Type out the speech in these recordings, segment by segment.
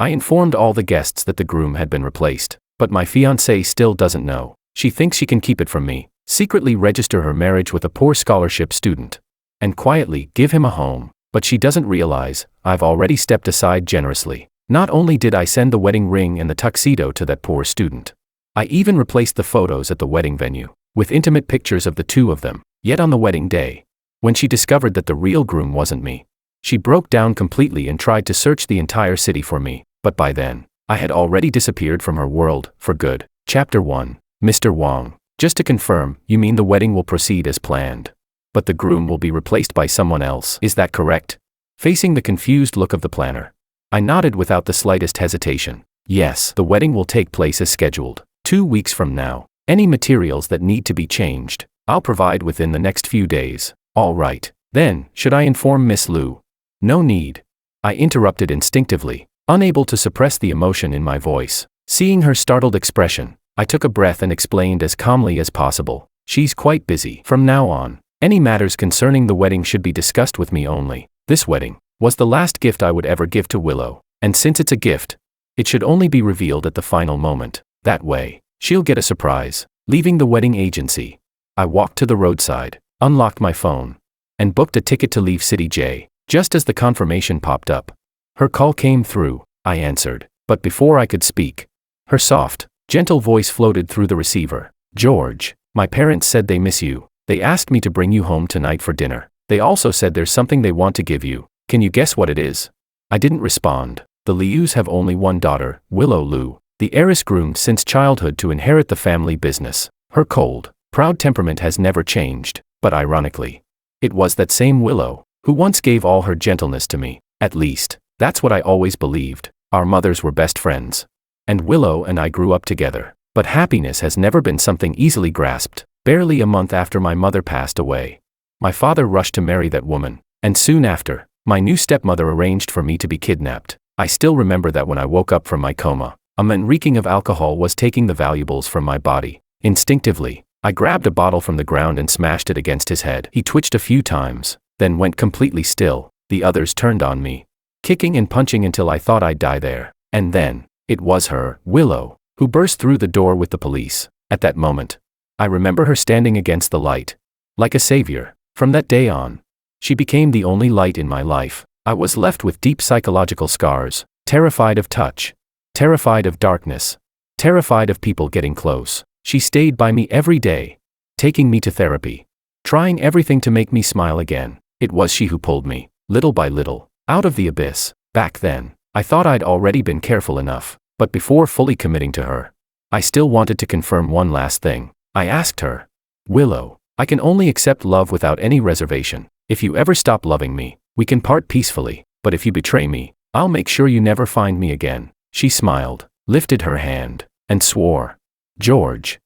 I informed all the guests that the groom had been replaced, but my fiancée still doesn't know. She thinks she can keep it from me, secretly register her marriage with a poor scholarship student, and quietly give him a home. But she doesn't realize, I've already stepped aside generously. Not only did I send the wedding ring and the tuxedo to that poor student, I even replaced the photos at the wedding venue, with intimate pictures of the two of them. Yet on the wedding day, when she discovered that the real groom wasn't me, she broke down completely and tried to search the entire city for me, but by then, I had already disappeared from her world, for good. Chapter 1. Mr. Wang, just to confirm, you mean the wedding will proceed as planned, but the groom will be replaced by someone else, is that correct? Facing the confused look of the planner, I nodded without the slightest hesitation. Yes, the wedding will take place as scheduled, 2 weeks from now. Any materials that need to be changed, I'll provide within the next few days. All right. Then, should I inform Miss Liu? No need. I interrupted instinctively, unable to suppress the emotion in my voice. Seeing her startled expression, I took a breath and explained as calmly as possible. She's quite busy. From now on, any matters concerning the wedding should be discussed with me only. This wedding was the last gift I would ever give to Willow, and since it's a gift, it should only be revealed at the final moment. That way, she'll get a surprise. Leaving the wedding agency, I walked to the roadside, unlocked my phone, and booked a ticket to leave City J. Just as the confirmation popped up, her call came through. I answered, but before I could speak, her soft, gentle voice floated through the receiver. George, my parents said they miss you. They asked me to bring you home tonight for dinner. They also said there's something they want to give you. Can you guess what it is? I didn't respond. The Lius have only one daughter, Willow Liu, the heiress groomed since childhood to inherit the family business. Her cold, proud temperament has never changed, but ironically, it was that same Willow who once gave all her gentleness to me. At least, that's what I always believed. Our mothers were best friends, and Willow and I grew up together. But happiness has never been something easily grasped. Barely a month after my mother passed away, my father rushed to marry that woman, and soon after, my new stepmother arranged for me to be kidnapped. I still remember that when I woke up from my coma, a man reeking of alcohol was taking the valuables from my body. Instinctively, I grabbed a bottle from the ground and smashed it against his head. He twitched a few times, then went completely still. The others turned on me, kicking and punching until I thought I'd die there. And then, it was her, Willow, who burst through the door with the police. At that moment, I remember her standing against the light, like a savior. From that day on, she became the only light in my life. I was left with deep psychological scars, terrified of touch, terrified of darkness, terrified of people getting close. She stayed by me every day, taking me to therapy, trying everything to make me smile again. It was she who pulled me, little by little, out of the abyss. Back then, I thought I'd already been careful enough, but before fully committing to her, I still wanted to confirm one last thing. I asked her, Willow, I can only accept love without any reservation. If you ever stop loving me, we can part peacefully, but if you betray me, I'll make sure you never find me again. She smiled, lifted her hand, and swore. George,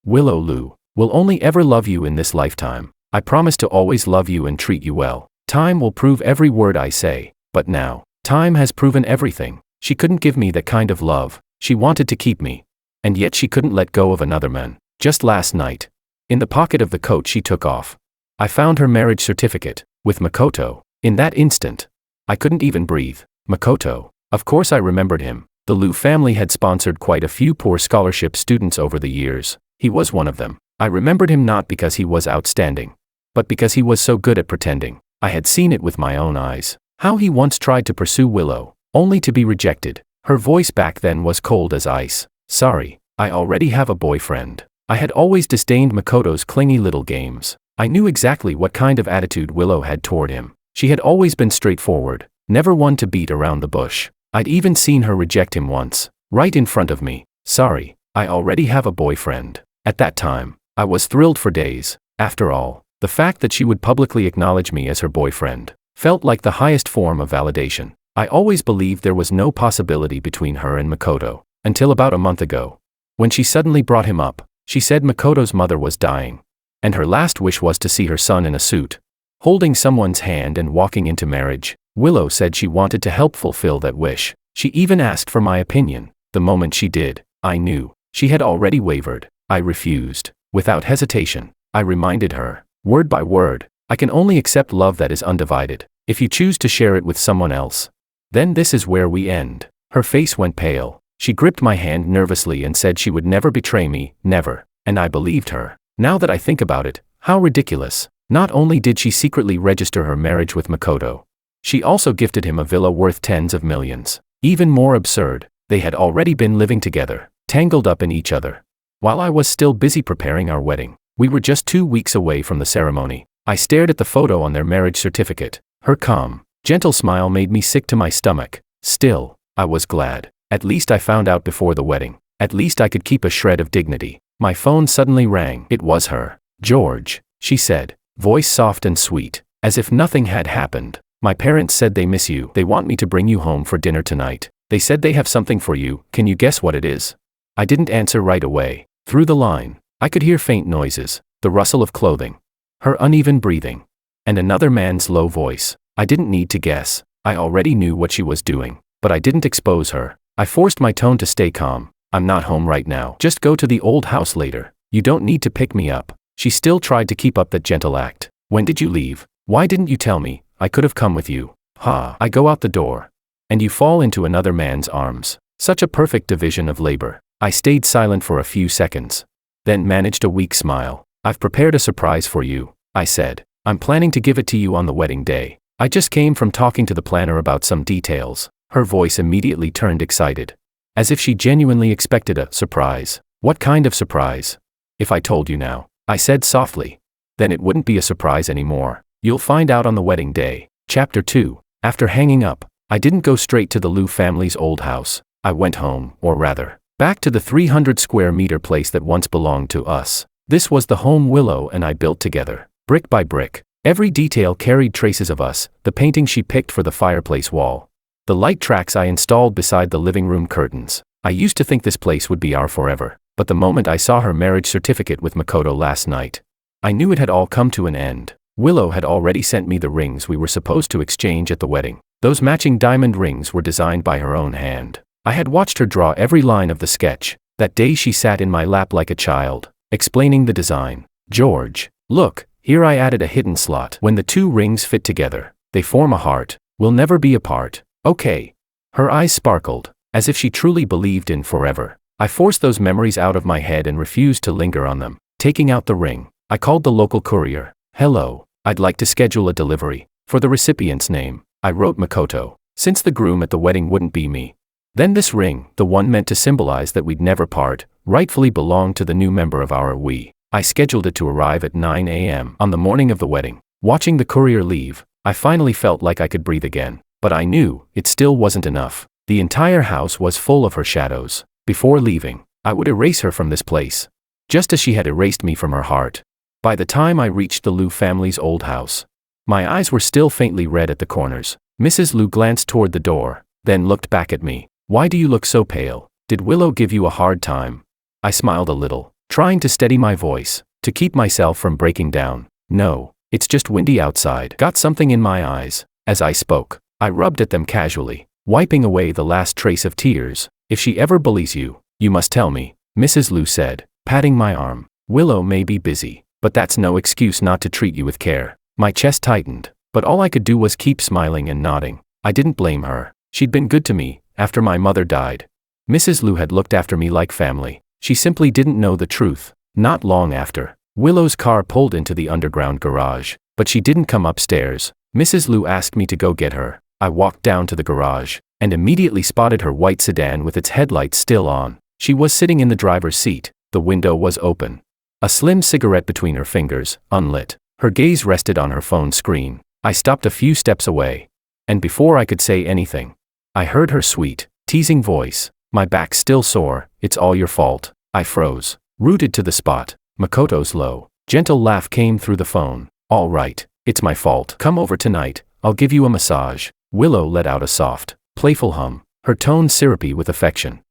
Willow Liu, will only ever love you in this lifetime. I promise to always love you and treat you well. Time will prove every word I say, but now, time has proven everything. She couldn't give me that kind of love. She wanted to keep me, and yet she couldn't let go of another man. Just last night, in the pocket of the coat she took off, I found her marriage certificate, with Makoto. In that instant, I couldn't even breathe. Makoto. Of course I remembered him. The Liu family had sponsored quite a few poor scholarship students over the years. He was one of them. I remembered him not because he was outstanding, but because he was so good at pretending. I had seen it with my own eyes. How he once tried to pursue Willow, only to be rejected. Her voice back then was cold as ice. Sorry, I already have a boyfriend. I had always disdained Makoto's clingy little games. I knew exactly what kind of attitude Willow had toward him. She had always been straightforward, never one to beat around the bush. I'd even seen her reject him once, right in front of me. Sorry, I already have a boyfriend. At that time, I was thrilled for days. After all, the fact that she would publicly acknowledge me as her boyfriend felt like the highest form of validation. I always believed there was no possibility between her and Makoto, until about a month ago, when she suddenly brought him up. She said Makoto's mother was dying, and her last wish was to see her son in a suit, holding someone's hand and walking into marriage. Willow said she wanted to help fulfill that wish. She even asked for my opinion. The moment she did, I knew she had already wavered. I refused. Without hesitation, I reminded her, word by word, I can only accept love that is undivided. If you choose to share it with someone else, then this is where we end. Her face went pale. She gripped my hand nervously and said she would never betray me, never, and I believed her. Now that I think about it, how ridiculous. Not only did she secretly register her marriage with Makoto, she also gifted him a villa worth tens of millions. Even more absurd, they had already been living together, tangled up in each other. While I was still busy preparing our wedding, we were just 2 weeks away from the ceremony. I stared at the photo on their marriage certificate. Her calm, gentle smile made me sick to my stomach. Still, I was glad. At least I found out before the wedding. At least I could keep a shred of dignity. My phone suddenly rang. It was her. "George," she said, voice soft and sweet, as if nothing had happened. "My parents said they miss you. They want me to bring you home for dinner tonight. They said they have something for you. Can you guess what it is?" I didn't answer right away. Through the line, I could hear faint noises, the rustle of clothing, her uneven breathing, and another man's low voice. I didn't need to guess. I already knew what she was doing, but I didn't expose her. I forced my tone to stay calm. "I'm not home right now. Just go to the old house later. You don't need to pick me up." She still tried to keep up that gentle act. "When did you leave? Why didn't you tell me? I could have come with you." I go out the door. And you fall into another man's arms. Such a perfect division of labor. I stayed silent for a few seconds, then managed a weak smile. "I've prepared a surprise for you," I said. "I'm planning to give it to you on the wedding day. I just came from talking to the planner about some details." Her voice immediately turned excited, as if she genuinely expected a surprise. "What kind of surprise?" "If I told you now," I said softly, "then it wouldn't be a surprise anymore. You'll find out on the wedding day." Chapter 2. After hanging up, I didn't go straight to the Liu family's old house. I went home, or rather, back to the 300 square meter place that once belonged to us. This was the home Willow and I built together, brick by brick. Every detail carried traces of us, the painting she picked for the fireplace wall, the light tracks I installed beside the living room curtains. I used to think this place would be our forever, but the moment I saw her marriage certificate with Makoto last night, I knew it had all come to an end. Willow had already sent me the rings we were supposed to exchange at the wedding. Those matching diamond rings were designed by her own hand. I had watched her draw every line of the sketch. That day she sat in my lap like a child, explaining the design. "George, look, here I added a hidden slot. When the two rings fit together, they form a heart. We'll never be apart. Okay." Her eyes sparkled, as if she truly believed in forever. I forced those memories out of my head and refused to linger on them. Taking out the ring, I called the local courier. "Hello, I'd like to schedule a delivery. For the recipient's name, I wrote Makoto, since the groom at the wedding wouldn't be me. Then this ring, the one meant to symbolize that we'd never part, rightfully belonged to the new member of our we. I scheduled it to arrive at 9 a.m. on the morning of the wedding. Watching the courier leave, I finally felt like I could breathe again. But I knew, it still wasn't enough. The entire house was full of her shadows. Before leaving, I would erase her from this place, just as she had erased me from her heart. By the time I reached the Liu family's old house, my eyes were still faintly red at the corners. Mrs. Liu glanced toward the door, then looked back at me. "Why do you look so pale? Did Willow give you a hard time?" I smiled a little, trying to steady my voice, to keep myself from breaking down. "No, it's just windy outside." Got something in my eyes. As I spoke, I rubbed at them casually, wiping away the last trace of tears. "If she ever bullies you, you must tell me," Mrs. Liu said, patting my arm. "Willow may be busy, but that's no excuse not to treat you with care." My chest tightened, but all I could do was keep smiling and nodding. I didn't blame her. She'd been good to me after my mother died. Mrs. Liu had looked after me like family. She simply didn't know the truth. Not long after, Willow's car pulled into the underground garage, but she didn't come upstairs. Mrs. Liu asked me to go get her. I walked down to the garage, and immediately spotted her white sedan with its headlights still on. She was sitting in the driver's seat. The window was open. A slim cigarette between her fingers, unlit. Her gaze rested on her phone screen. I stopped a few steps away, and before I could say anything, I heard her sweet, teasing voice. My back still sore. "It's all your fault." I froze, rooted to the spot. Makoto's low, gentle laugh came through the phone. "All right, it's my fault. Come over tonight, I'll give you a massage." Willow let out a soft, playful hum, her tone syrupy with affection.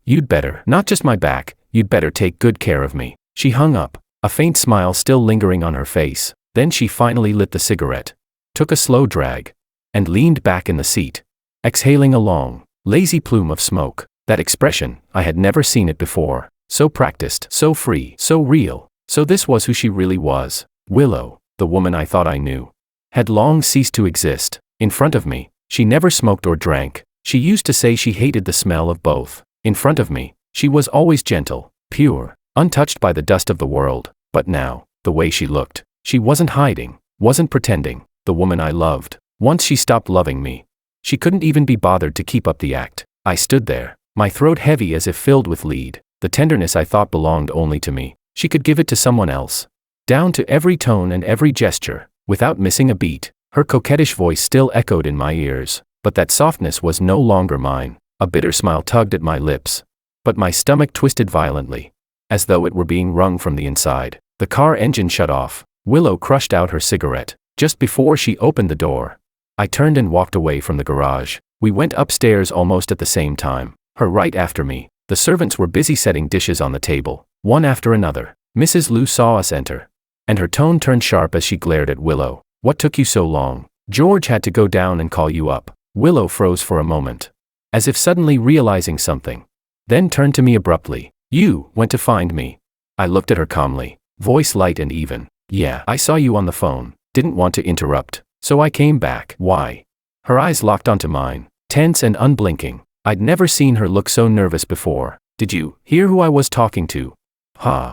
You'd better." "Not just my back, you'd better take good care of me." She hung up, a faint smile still lingering on her face. Then she finally lit the cigarette, took a slow drag, and leaned back in the seat, exhaling a long, lazy plume of smoke. That expression, I had never seen it before. So practiced, so free, so real. So this was who she really was. Willow, the woman I thought I knew, had long ceased to exist. In front of me, she never smoked or drank, She used to say she hated the smell of both. In front of me, she was always gentle, pure, untouched by the dust of the world. But now, the way she looked, she wasn't hiding, wasn't pretending, the woman I loved. Once she stopped loving me, she couldn't even be bothered to keep up the act. I stood there, my throat heavy as if filled with lead. The tenderness I thought belonged only to me, she could give it to someone else. Down to every tone and every gesture, without missing a beat. Her coquettish voice still echoed in my ears, but that softness was no longer mine. A bitter smile tugged at my lips, but my stomach twisted violently, as though it were being wrung from the inside. The car engine shut off. Willow crushed out her cigarette just before she opened the door. I turned and walked away from the garage. We went upstairs almost at the same time, her right after me. The servants were busy setting dishes on the table, one after another. Mrs. Lu saw us enter, and her tone turned sharp as she glared at Willow. "What took you so long? George had to go down and call you up." Willow froze for a moment, as if suddenly realizing something, then turned to me abruptly. "You went to find me?" I looked at her calmly, voice light and even. "Yeah, I saw you on the phone, didn't want to interrupt, so I came back." "Why?" Her eyes locked onto mine, tense and unblinking. I'd never seen her look so nervous before. "Did you hear who I was talking to?"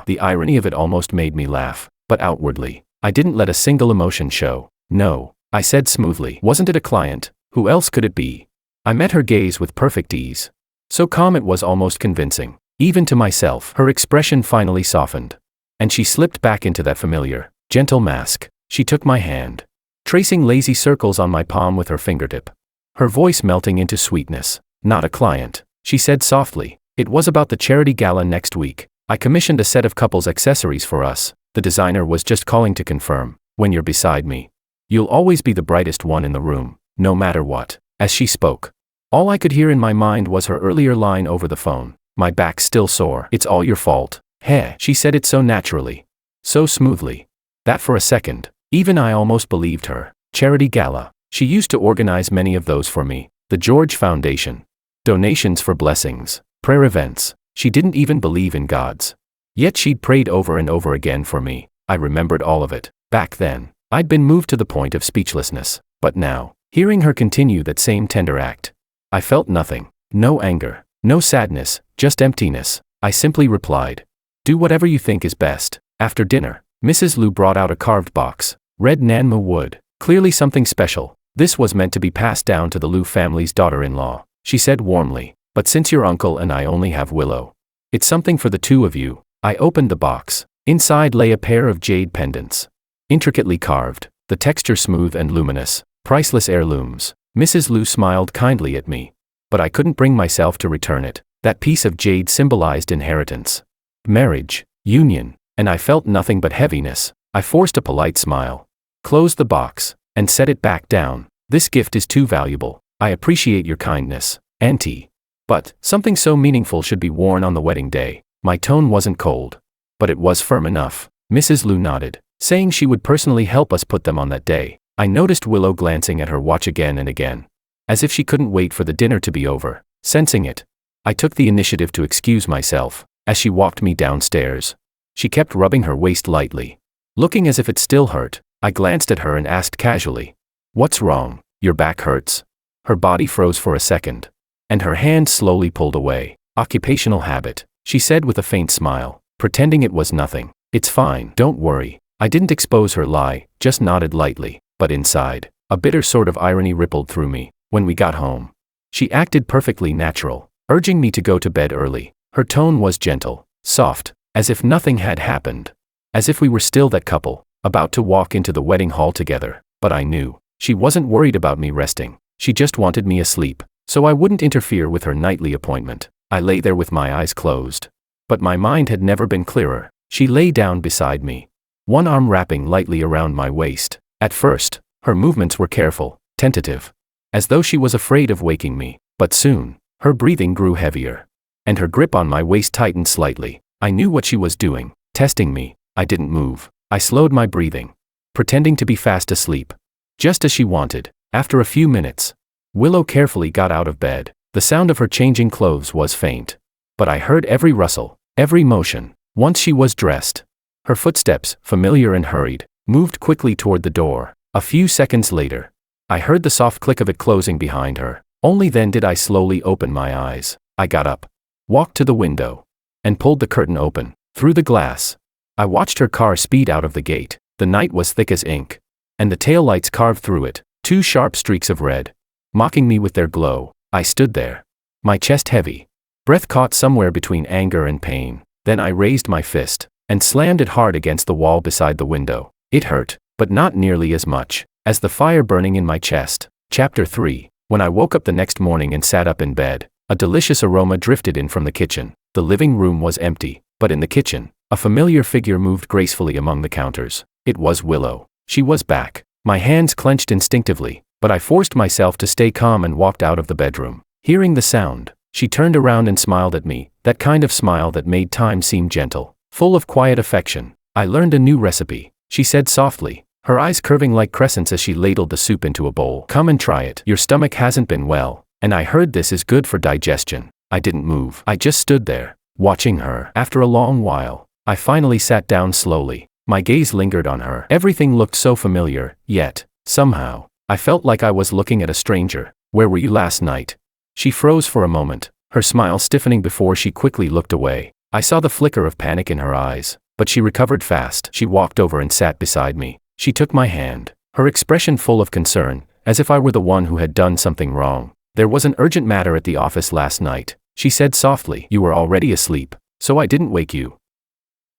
The irony of it almost made me laugh, but outwardly, I didn't let a single emotion show. "No," I said smoothly. "Wasn't it a client? Who else could it be?" I met her gaze with perfect ease. So calm it was almost convincing. Even to myself, her expression finally softened, and she slipped back into that familiar, gentle mask. She took my hand, tracing lazy circles on my palm with her fingertip, her voice melting into sweetness. "Not a client," she said softly. "It was about the charity gala next week. I commissioned a set of couples accessories for us. The designer was just calling to confirm. When you're beside me, you'll always be the brightest one in the room, no matter what." As she spoke, all I could hear in my mind was her earlier line over the phone. My back still sore. "It's all your fault." "Heh." She said it so naturally, so smoothly, that for a second, even I almost believed her. Charity gala. She used to organize many of those for me. The George Foundation. Donations for blessings. Prayer events. She didn't even believe in gods. Yet she'd prayed over and over again for me. I remembered all of it. Back then, I'd been moved to the point of speechlessness. But now, hearing her continue that same tender act, I felt nothing. No anger, no sadness, just emptiness. I simply replied, "Do whatever you think is best." After dinner, Mrs. Lu brought out a carved box, red Nanma wood, clearly something special. "This was meant to be passed down to the Lu family's daughter-in-law," she said warmly. "But since your uncle and I only have Willow, it's something for the two of you." I opened the box. Inside lay a pair of jade pendants, intricately carved, the texture smooth and luminous, priceless heirlooms. Mrs. Lu smiled kindly at me, but I couldn't bring myself to return it. That piece of jade symbolized inheritance, marriage, union, and I felt nothing but heaviness. I forced a polite smile, closed the box, and set it back down. "This gift is too valuable. I appreciate your kindness, Auntie, but something so meaningful should be worn on the wedding day." My tone wasn't cold, but it was firm enough. Mrs. Lu nodded, saying she would personally help us put them on that day. I noticed Willow glancing at her watch again and again, as if she couldn't wait for the dinner to be over. Sensing it, I took the initiative to excuse myself. As she walked me downstairs, she kept rubbing her waist lightly, looking as if it still hurt. I glanced at her and asked casually, "What's wrong? Your back hurts?" Her body froze for a second, and her hand slowly pulled away. "Occupational habit," she said with a faint smile, pretending it was nothing. "It's fine, don't worry." I didn't expose her lie, just nodded lightly, but inside, a bitter sort of irony rippled through me. When we got home, she acted perfectly natural, urging me to go to bed early. Her tone was gentle, soft, as if nothing had happened, as if we were still that couple, about to walk into the wedding hall together. But I knew, she wasn't worried about me resting. She just wanted me asleep, so I wouldn't interfere with her nightly appointment. I lay there with my eyes closed, but my mind had never been clearer. She lay down beside me, one arm wrapping lightly around my waist. At first, her movements were careful, tentative, as though she was afraid of waking me. But soon, her breathing grew heavier, and her grip on my waist tightened slightly. I knew what she was doing, testing me. I didn't move. I slowed my breathing, pretending to be fast asleep, just as she wanted. After a few minutes, Willow carefully got out of bed. The sound of her changing clothes was faint, but I heard every rustle, every motion. Once she was dressed, her footsteps, familiar and hurried, moved quickly toward the door. A few seconds later, I heard the soft click of it closing behind her. Only then did I slowly open my eyes. I got up, walked to the window, and pulled the curtain open. Through the glass, I watched her car speed out of the gate. The night was thick as ink, and the taillights carved through it, 2 sharp streaks of red, mocking me with their glow. I stood there, my chest heavy, breath caught somewhere between anger and pain. Then I raised my fist and slammed it hard against the wall beside the window. It hurt, but not nearly as much as the fire burning in my chest. Chapter 3. When I woke up the next morning and sat up in bed, a delicious aroma drifted in from the kitchen. The living room was empty, but in the kitchen, a familiar figure moved gracefully among the counters. It was Willow. She was back. My hands clenched instinctively, but I forced myself to stay calm and walked out of the bedroom. Hearing the sound, she turned around and smiled at me, that kind of smile that made time seem gentle, full of quiet affection. "I learned a new recipe," she said softly, her eyes curving like crescents as she ladled the soup into a bowl. "Come and try it. Your stomach hasn't been well, and I heard this is good for digestion." I didn't move. I just stood there, watching her. After a long while, I finally sat down slowly. My gaze lingered on her. Everything looked so familiar, yet, somehow, I felt like I was looking at a stranger. "Where were you last night?" She froze for a moment, her smile stiffening before she quickly looked away. I saw the flicker of panic in her eyes, but she recovered fast. She walked over and sat beside me. She took my hand, her expression full of concern, as if I were the one who had done something wrong. "There was an urgent matter at the office last night," she said softly. "You were already asleep, so I didn't wake you."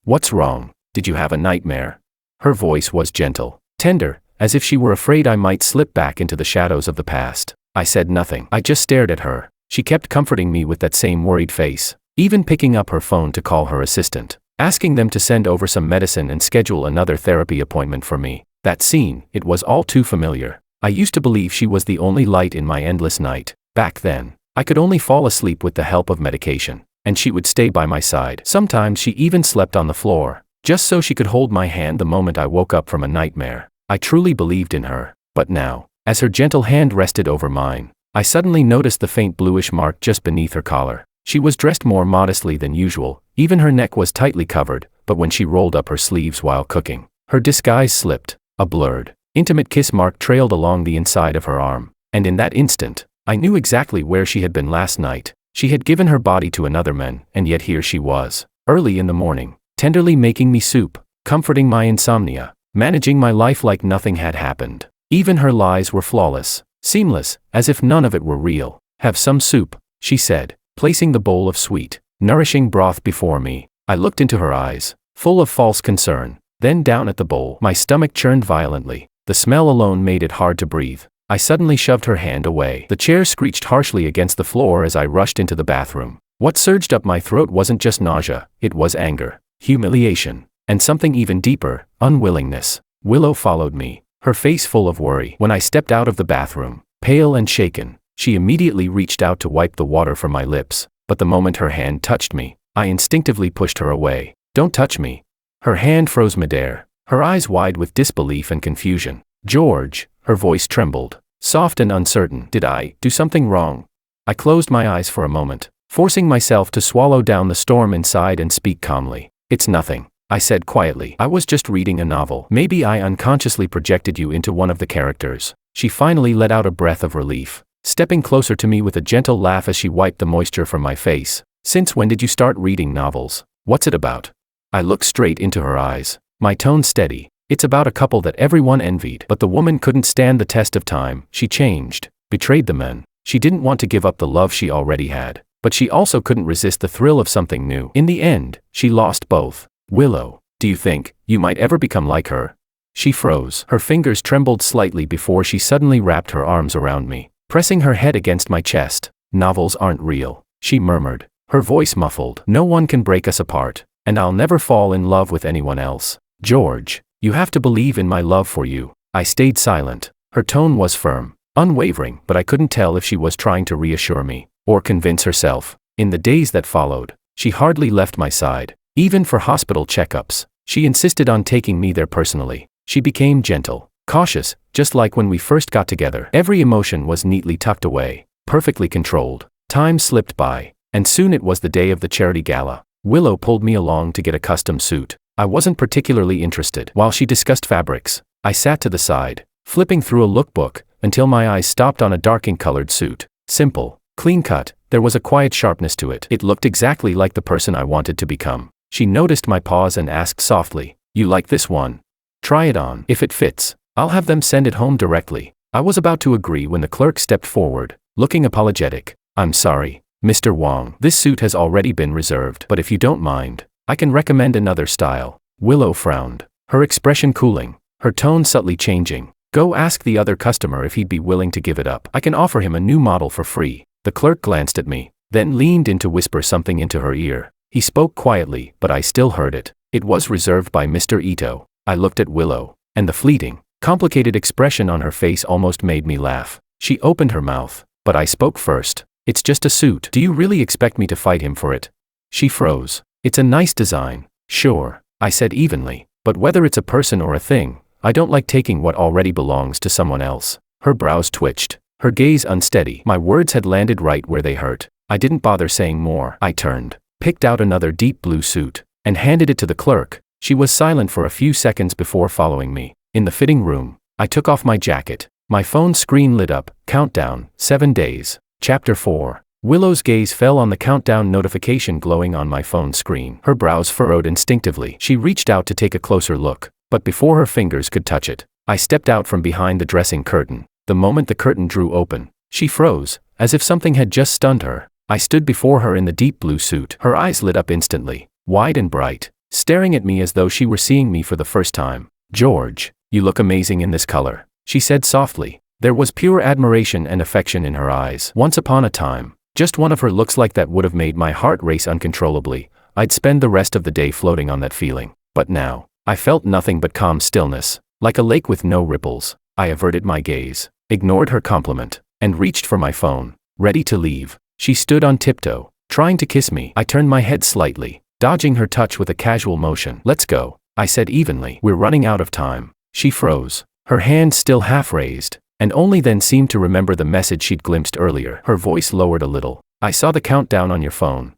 "What's wrong? Did you have a nightmare?" Her voice was gentle, tender, as if she were afraid I might slip back into the shadows of the past. I said nothing. I just stared at her. She kept comforting me with that same worried face, even picking up her phone to call her assistant, asking them to send over some medicine and schedule another therapy appointment for me. That scene, it was all too familiar. I used to believe she was the only light in my endless night. Back then, I could only fall asleep with the help of medication, and she would stay by my side. Sometimes she even slept on the floor, just so she could hold my hand the moment I woke up from a nightmare. I truly believed in her. But now, as her gentle hand rested over mine, I suddenly noticed the faint bluish mark just beneath her collar. She was dressed more modestly than usual, even her neck was tightly covered, but when she rolled up her sleeves while cooking, her disguise slipped. A blurred, intimate kiss mark trailed along the inside of her arm, and in that instant, I knew exactly where she had been last night. She had given her body to another man, and yet here she was, early in the morning, tenderly making me soup, comforting my insomnia, managing my life like nothing had happened. Even her lies were flawless, seamless, as if none of it were real. "Have some soup," she said, placing the bowl of sweet, nourishing broth before me. I looked into her eyes, full of false concern, then down at the bowl. My stomach churned violently. The smell alone made it hard to breathe. I suddenly shoved her hand away. The chair screeched harshly against the floor as I rushed into the bathroom. What surged up my throat wasn't just nausea, it was anger, humiliation, and something even deeper, unwillingness. Willow followed me, her face full of worry. When I stepped out of the bathroom, pale and shaken, she immediately reached out to wipe the water from my lips, but the moment her hand touched me, I instinctively pushed her away. "Don't touch me." Her hand froze midair, her eyes wide with disbelief and confusion. "George," her voice trembled, soft and uncertain. "Did I do something wrong?" I closed my eyes for a moment, forcing myself to swallow down the storm inside and speak calmly. "It's nothing," I said quietly. "I was just reading a novel. Maybe I unconsciously projected you into one of the characters." She finally let out a breath of relief, stepping closer to me with a gentle laugh as she wiped the moisture from my face. "Since when did you start reading novels? What's it about?" I looked straight into her eyes, my tone steady. "It's about a couple that everyone envied, but the woman couldn't stand the test of time. She changed, betrayed the men. She didn't want to give up the love she already had, but she also couldn't resist the thrill of something new. In the end, she lost both." "Willow, do you think you might ever become like her?" She froze. Her fingers trembled slightly before she suddenly wrapped her arms around me, pressing her head against my chest. "Novels aren't real," she murmured, her voice muffled. "No one can break us apart, and I'll never fall in love with anyone else. George, you have to believe in my love for you." I stayed silent. Her tone was firm, unwavering, but I couldn't tell if she was trying to reassure me or convince herself. In the days that followed, she hardly left my side. Even for hospital checkups, she insisted on taking me there personally. She became gentle, cautious, just like when we first got together. Every emotion was neatly tucked away, perfectly controlled. Time slipped by, and soon it was the day of the charity gala. Willow pulled me along to get a custom suit. I wasn't particularly interested. While she discussed fabrics, I sat to the side, flipping through a lookbook, until my eyes stopped on a dark ink-colored suit. Simple, clean cut, there was a quiet sharpness to it. It looked exactly like the person I wanted to become. She noticed my pause and asked softly, "You like this one? Try it on. If it fits, I'll have them send it home directly." I was about to agree when the clerk stepped forward, looking apologetic. "I'm sorry, Mr. Wong. This suit has already been reserved, but if you don't mind, I can recommend another style." Willow frowned, her expression cooling, her tone subtly changing. "Go ask the other customer if he'd be willing to give it up. I can offer him a new model for free." The clerk glanced at me, then leaned in to whisper something into her ear. He spoke quietly, but I still heard it. It was reserved by Mr. Ito. I looked at Willow, and the fleeting, complicated expression on her face almost made me laugh. She opened her mouth, but I spoke first. "It's just a suit. Do you really expect me to fight him for it?" She froze. "It's a nice design." "Sure," I said evenly, "but whether it's a person or a thing, I don't like taking what already belongs to someone else." Her brows twitched, her gaze unsteady. My words had landed right where they hurt. I didn't bother saying more. I turned, picked out another deep blue suit, and handed it to the clerk. She was silent for a few seconds before following me. In the fitting room, I took off my jacket. My phone screen lit up, countdown, 7 days. Chapter 4. Willow's gaze fell on the countdown notification glowing on my phone screen. Her brows furrowed instinctively. She reached out to take a closer look, but before her fingers could touch it, I stepped out from behind the dressing curtain. The moment the curtain drew open, she froze, as if something had just stunned her. I stood before her in the deep blue suit. Her eyes lit up instantly, wide and bright, staring at me as though she were seeing me for the first time. "George, you look amazing in this color," she said softly. There was pure admiration and affection in her eyes. Once upon a time, just one of her looks like that would have made my heart race uncontrollably. I'd spend the rest of the day floating on that feeling. But now, I felt nothing but calm stillness, like a lake with no ripples. I averted my gaze, ignored her compliment, and reached for my phone, ready to leave. She stood on tiptoe, trying to kiss me. I turned my head slightly, dodging her touch with a casual motion. "Let's go," I said evenly. "We're running out of time." She froze, her hand still half raised, and only then seemed to remember the message she'd glimpsed earlier. Her voice lowered a little. "I saw the countdown on your phone.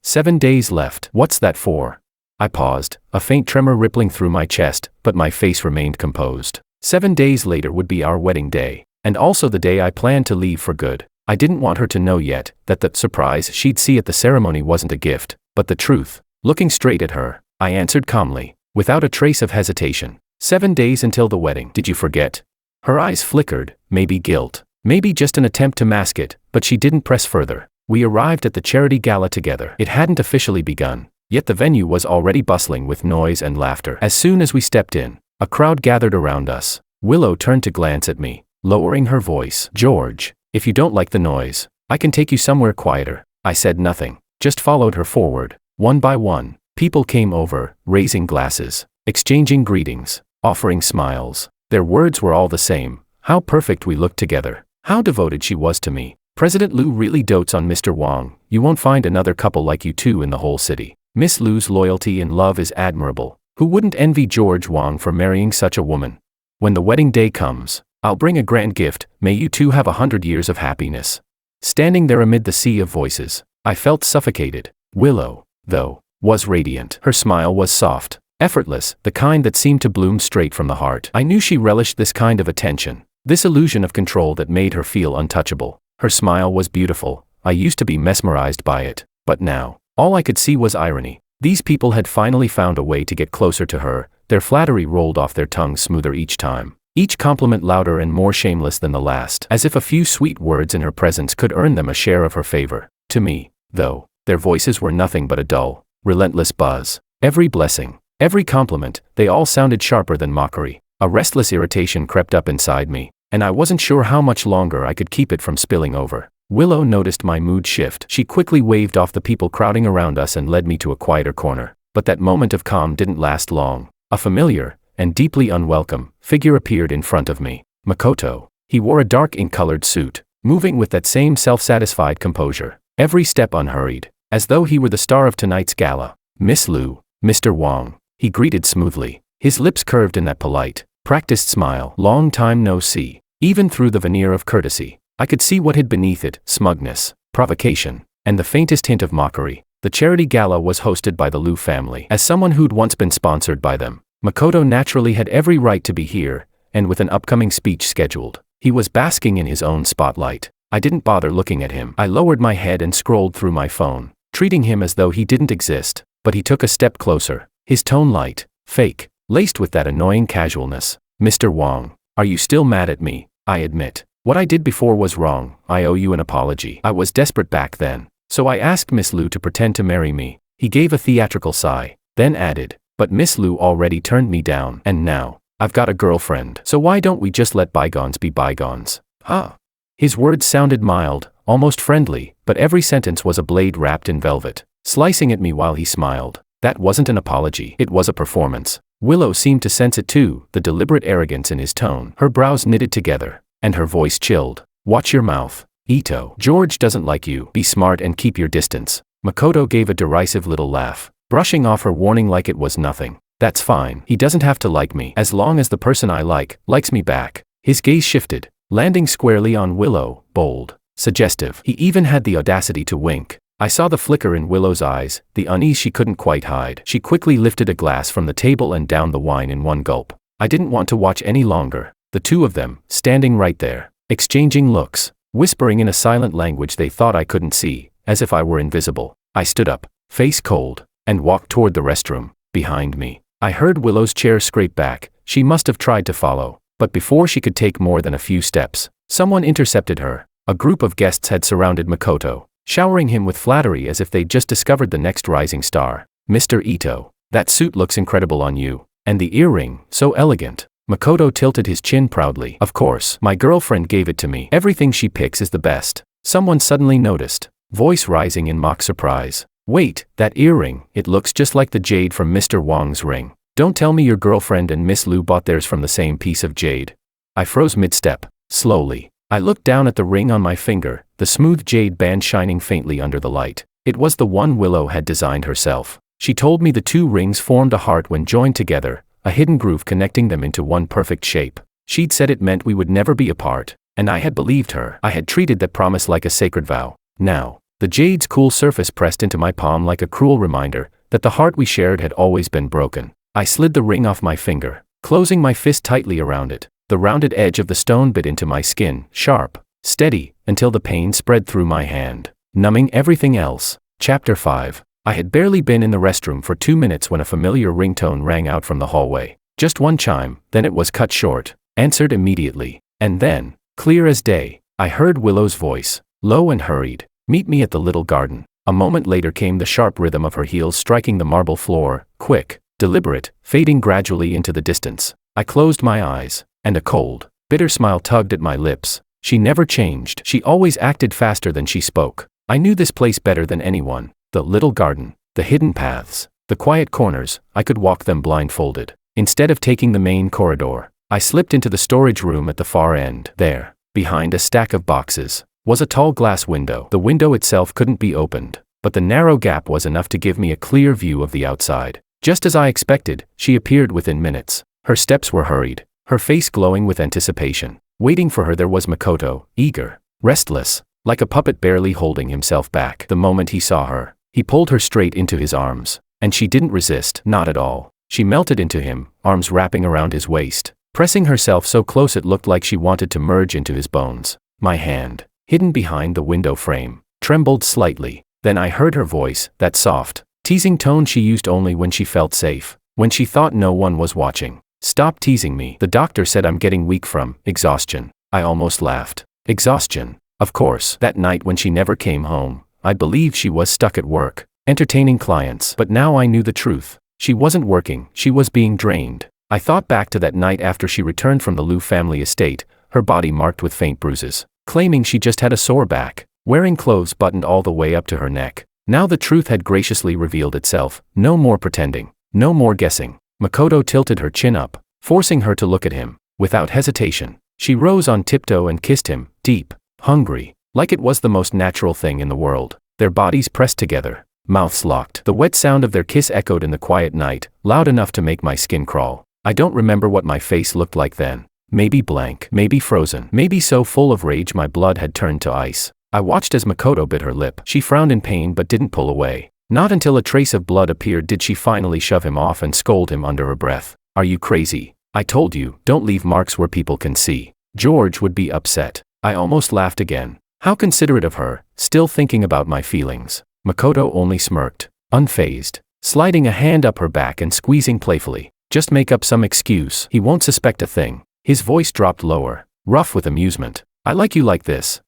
7 days left. What's that for?" I paused, a faint tremor rippling through my chest, but my face remained composed. 7 days later would be our wedding day, and also the day I planned to leave for good. I didn't want her to know yet that the surprise she'd see at the ceremony wasn't a gift, but the truth. Looking straight at her, I answered calmly, without a trace of hesitation. 7 days until the wedding. Did you forget?" Her eyes flickered, maybe guilt, maybe just an attempt to mask it, but she didn't press further. We arrived at the charity gala together. It hadn't officially begun, yet the venue was already bustling with noise and laughter. As soon as we stepped in, a crowd gathered around us. Willow turned to glance at me, lowering her voice. "George, if you don't like the noise, I can take you somewhere quieter." I said nothing, just followed her forward. One by one, people came over, raising glasses, exchanging greetings, offering smiles. Their words were all the same. How perfect we looked together. How devoted she was to me. "President Liu really dotes on Mr. Wong. You won't find another couple like you two in the whole city. Miss Liu's loyalty and love is admirable. Who wouldn't envy George Wong for marrying such a woman? When the wedding day comes, I'll bring a grand gift. May you two have 100 years of happiness." Standing there amid the sea of voices, I felt suffocated. Willow, though, was radiant. Her smile was soft, effortless, the kind that seemed to bloom straight from the heart. I knew she relished this kind of attention, this illusion of control that made her feel untouchable. Her smile was beautiful. I used to be mesmerized by it, but now, all I could see was irony. These people had finally found a way to get closer to her. Their flattery rolled off their tongues smoother each time, each compliment louder and more shameless than the last, as if a few sweet words in her presence could earn them a share of her favor. To me, though, their voices were nothing but a dull, relentless buzz. Every blessing, every compliment, they all sounded sharper than mockery. A restless irritation crept up inside me, and I wasn't sure how much longer I could keep it from spilling over. Willow noticed my mood shift. She quickly waved off the people crowding around us and led me to a quieter corner. But that moment of calm didn't last long. A familiar, and deeply unwelcome, figure appeared in front of me. Makoto. He wore a dark ink-colored suit, moving with that same self-satisfied composure, every step unhurried, as though he were the star of tonight's gala. "Miss Liu, Mr. Wong," he greeted smoothly, his lips curved in that polite, practiced smile. "Long time no see." Even through the veneer of courtesy, I could see what hid beneath it: smugness, provocation, and the faintest hint of mockery. The charity gala was hosted by the Liu family. As someone who'd once been sponsored by them, Makoto naturally had every right to be here, and with an upcoming speech scheduled, he was basking in his own spotlight. I didn't bother looking at him. I lowered my head and scrolled through my phone, treating him as though he didn't exist. But he took a step closer, his tone light, fake, laced with that annoying casualness. Mr. Wong, are you still mad at me? I admit. What I did before was wrong. I owe you an apology. I was desperate back then, so I asked Miss Liu to pretend to marry me. He gave a theatrical sigh, then added, but Miss Liu already turned me down, and now, I've got a girlfriend. So why don't we just let bygones be bygones? Huh? His words sounded mild, almost friendly, but every sentence was a blade wrapped in velvet, slicing at me while he smiled. That wasn't an apology, it was a performance. Willow seemed to sense it too, the deliberate arrogance in his tone. Her brows knitted together, and her voice chilled. Watch your mouth, Ito. George doesn't like you. Be smart and keep your distance. Makoto gave a derisive little laugh, brushing off her warning like it was nothing. That's fine. He doesn't have to like me, as long as the person I like likes me back. His gaze shifted, landing squarely on Willow, bold, suggestive. He even had the audacity to wink. I saw the flicker in Willow's eyes, the unease she couldn't quite hide. She quickly lifted a glass from the table and downed the wine in one gulp. I didn't want to watch any longer. The two of them, standing right there, exchanging looks, whispering in a silent language they thought I couldn't see, as if I were invisible. I stood up, face cold, and walked toward the restroom. Behind me, I heard Willow's chair scrape back. She must have tried to follow, but before she could take more than a few steps, someone intercepted her. A group of guests had surrounded Makoto, showering him with flattery as if they'd just discovered the next rising star. Mr. Ito, that suit looks incredible on you, and the earring, so elegant. Makoto tilted his chin proudly. Of course, my girlfriend gave it to me. Everything she picks is the best. Someone suddenly noticed, voice rising in mock surprise. Wait, that earring, it looks just like the jade from Mr. Wong's ring. Don't tell me your girlfriend and Miss Liu bought theirs from the same piece of jade. I froze mid-step. Slowly, I looked down at the ring on my finger, the smooth jade band shining faintly under the light. It was the one Willow had designed herself. She told me the two rings formed a heart when joined together, a hidden groove connecting them into one perfect shape. She'd said it meant we would never be apart, and I had believed her. I had treated that promise like a sacred vow. Now, the jade's cool surface pressed into my palm like a cruel reminder that the heart we shared had always been broken. I slid the ring off my finger, closing my fist tightly around it. The rounded edge of the stone bit into my skin, sharp, steady, until the pain spread through my hand, numbing everything else. Chapter 5. I had barely been in the restroom for 2 minutes when a familiar ringtone rang out from the hallway. Just one chime, then it was cut short, answered immediately. And then, clear as day, I heard Willow's voice, low and hurried. Meet me at the little garden. A moment later came the sharp rhythm of her heels striking the marble floor, quick, deliberate, fading gradually into the distance. I closed my eyes, and a cold, bitter smile tugged at my lips. She never changed. She always acted faster than she spoke. I knew this place better than anyone. The little garden, the hidden paths, the quiet corners, I could walk them blindfolded. Instead of taking the main corridor, I slipped into the storage room at the far end. There, behind a stack of boxes, was a tall glass window. The window itself couldn't be opened, but the narrow gap was enough to give me a clear view of the outside. Just as I expected, she appeared within minutes. Her steps were hurried, her face glowing with anticipation. Waiting for her there was Makoto, eager, restless, like a puppet barely holding himself back. The moment he saw her, he pulled her straight into his arms, and she didn't resist, not at all. She melted into him, arms wrapping around his waist, pressing herself so close it looked like she wanted to merge into his bones. My hand, hidden behind the window frame, trembled slightly. Then I heard her voice, that soft, teasing tone she used only when she felt safe, when she thought no one was watching. Stop teasing me. The doctor said I'm getting weak from exhaustion. I almost laughed. Exhaustion. Of course, that night when she never came home, I believed she was stuck at work, entertaining clients. But now I knew the truth. She wasn't working, she was being drained. I thought back to that night after she returned from the Liu family estate, her body marked with faint bruises, claiming she just had a sore back, wearing clothes buttoned all the way up to her neck. Now the truth had graciously revealed itself. No more pretending, no more guessing. Makoto tilted her chin up, forcing her to look at him. Without hesitation, she rose on tiptoe and kissed him, deep, hungry, like it was the most natural thing in the world. Their bodies pressed together, mouths locked. The wet sound of their kiss echoed in the quiet night, loud enough to make my skin crawl. I don't remember what my face looked like then. Maybe blank, maybe frozen, maybe so full of rage my blood had turned to ice. I watched as Makoto bit her lip. She frowned in pain but didn't pull away. Not until a trace of blood appeared did she finally shove him off and scold him under her breath. Are you crazy? I told you, don't leave marks where people can see. George would be upset. I almost laughed again. How considerate of her, still thinking about my feelings. Makoto only smirked, unfazed, sliding a hand up her back and squeezing playfully. Just make up some excuse. He won't suspect a thing. His voice dropped lower, rough with amusement. I like you like this.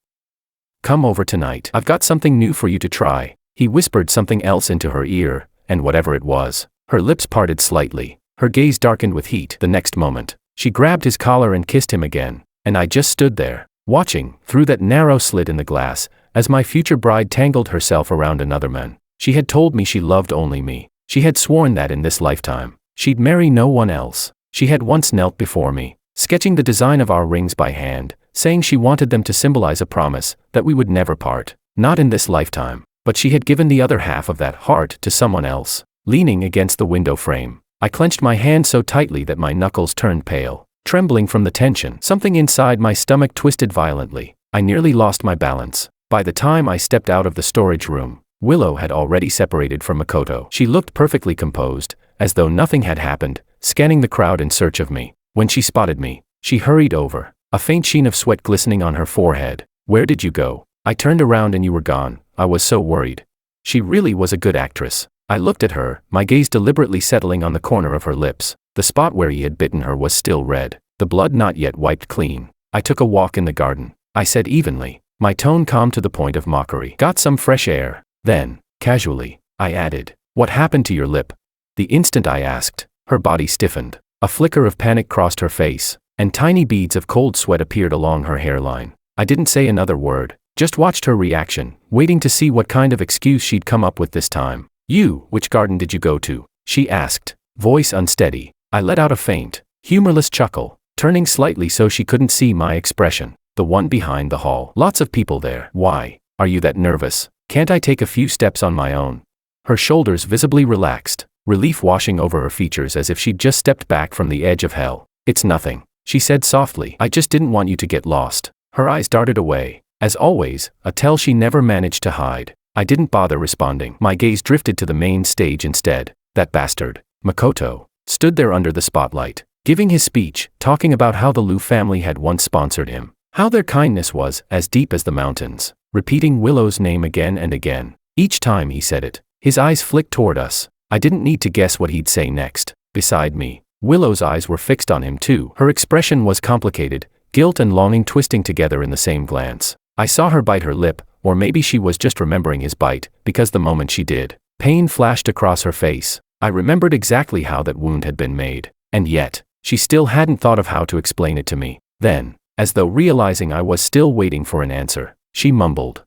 Come over tonight. I've got something new for you to try. He whispered something else into her ear, and whatever it was, her lips parted slightly. Her gaze darkened with heat. The next moment, she grabbed his collar and kissed him again, and I just stood there, watching, through that narrow slit in the glass, as my future bride tangled herself around another man. She had told me she loved only me. She had sworn that in this lifetime, she'd marry no one else. She had once knelt before me, sketching the design of our rings by hand, saying she wanted them to symbolize a promise that we would never part. Not in this lifetime, but she had given the other half of that heart to someone else. Leaning against the window frame, I clenched my hand so tightly that my knuckles turned pale. Trembling from the tension, something inside my stomach twisted violently. I nearly lost my balance. By the time I stepped out of the storage room, Willow had already separated from Makoto. She looked perfectly composed, as though nothing had happened, scanning the crowd in search of me. When she spotted me, she hurried over, a faint sheen of sweat glistening on her forehead. Where did you go? I turned around and you were gone. I was so worried. She really was a good actress. I looked at her, my gaze deliberately settling on the corner of her lips. The spot where he had bitten her was still red, the blood not yet wiped clean. I took a walk in the garden, I said evenly, my tone calm to the point of mockery. Got some fresh air. Then, casually, I added, what happened to your lip? The instant I asked, her body stiffened. A flicker of panic crossed her face, and tiny beads of cold sweat appeared along her hairline. I didn't say another word, just watched her reaction, waiting to see what kind of excuse she'd come up with this time. Which garden did you go to? She asked, voice unsteady. I let out a faint, humorless chuckle, turning slightly so she couldn't see my expression. The one behind the hall. Lots of people there. Why? Are you that nervous? Can't I take a few steps on my own? Her shoulders visibly relaxed, relief washing over her features as if she'd just stepped back from the edge of hell. It's nothing, she said softly. I just didn't want you to get lost. Her eyes darted away, as always, a tell she never managed to hide. I didn't bother responding. My gaze drifted to the main stage instead. That bastard, Makoto, stood there under the spotlight, giving his speech, talking about how the Liu family had once sponsored him, how their kindness was as deep as the mountains, repeating Willow's name again and again. Each time he said it, his eyes flicked toward us. I didn't need to guess what he'd say next. Beside me, Willow's eyes were fixed on him too. Her expression was complicated, guilt and longing twisting together in the same glance. I saw her bite her lip, or maybe she was just remembering his bite, because the moment she did, pain flashed across her face. I remembered exactly how that wound had been made, and yet, she still hadn't thought of how to explain it to me. Then, as though realizing I was still waiting for an answer, she mumbled,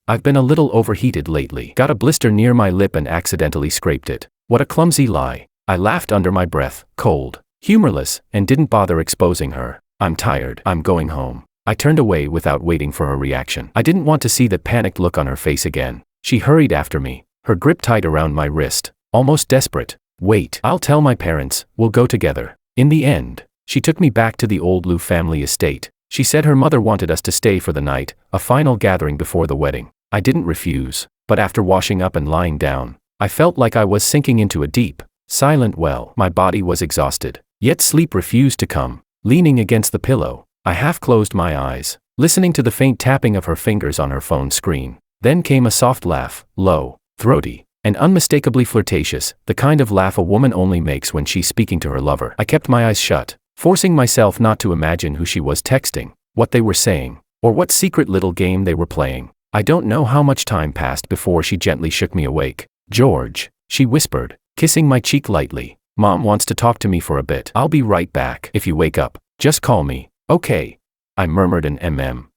I've been a little overheated lately. Got a blister near my lip and accidentally scraped it. What a clumsy lie. I laughed under my breath, cold, humorless, and didn't bother exposing her. I'm tired. I'm going home. I turned away without waiting for her reaction. I didn't want to see that panicked look on her face again. She hurried after me, her grip tight around my wrist, almost desperate. Wait, I'll tell my parents, we'll go together. In the end, she took me back to the old Liu family estate. She said her mother wanted us to stay for the night, a final gathering before the wedding. I didn't refuse, but after washing up and lying down, I felt like I was sinking into a deep, silent well. My body was exhausted, yet sleep refused to come. Leaning against the pillow, I half closed my eyes, listening to the faint tapping of her fingers on her phone screen. Then came a soft laugh, low, throaty, and unmistakably flirtatious, the kind of laugh a woman only makes when she's speaking to her lover. I kept my eyes shut, forcing myself not to imagine who she was texting, what they were saying, or what secret little game they were playing. I don't know how much time passed before she gently shook me awake. George, she whispered, kissing my cheek lightly. Mom wants to talk to me for a bit. I'll be right back. If you wake up, just call me. Okay. I murmured an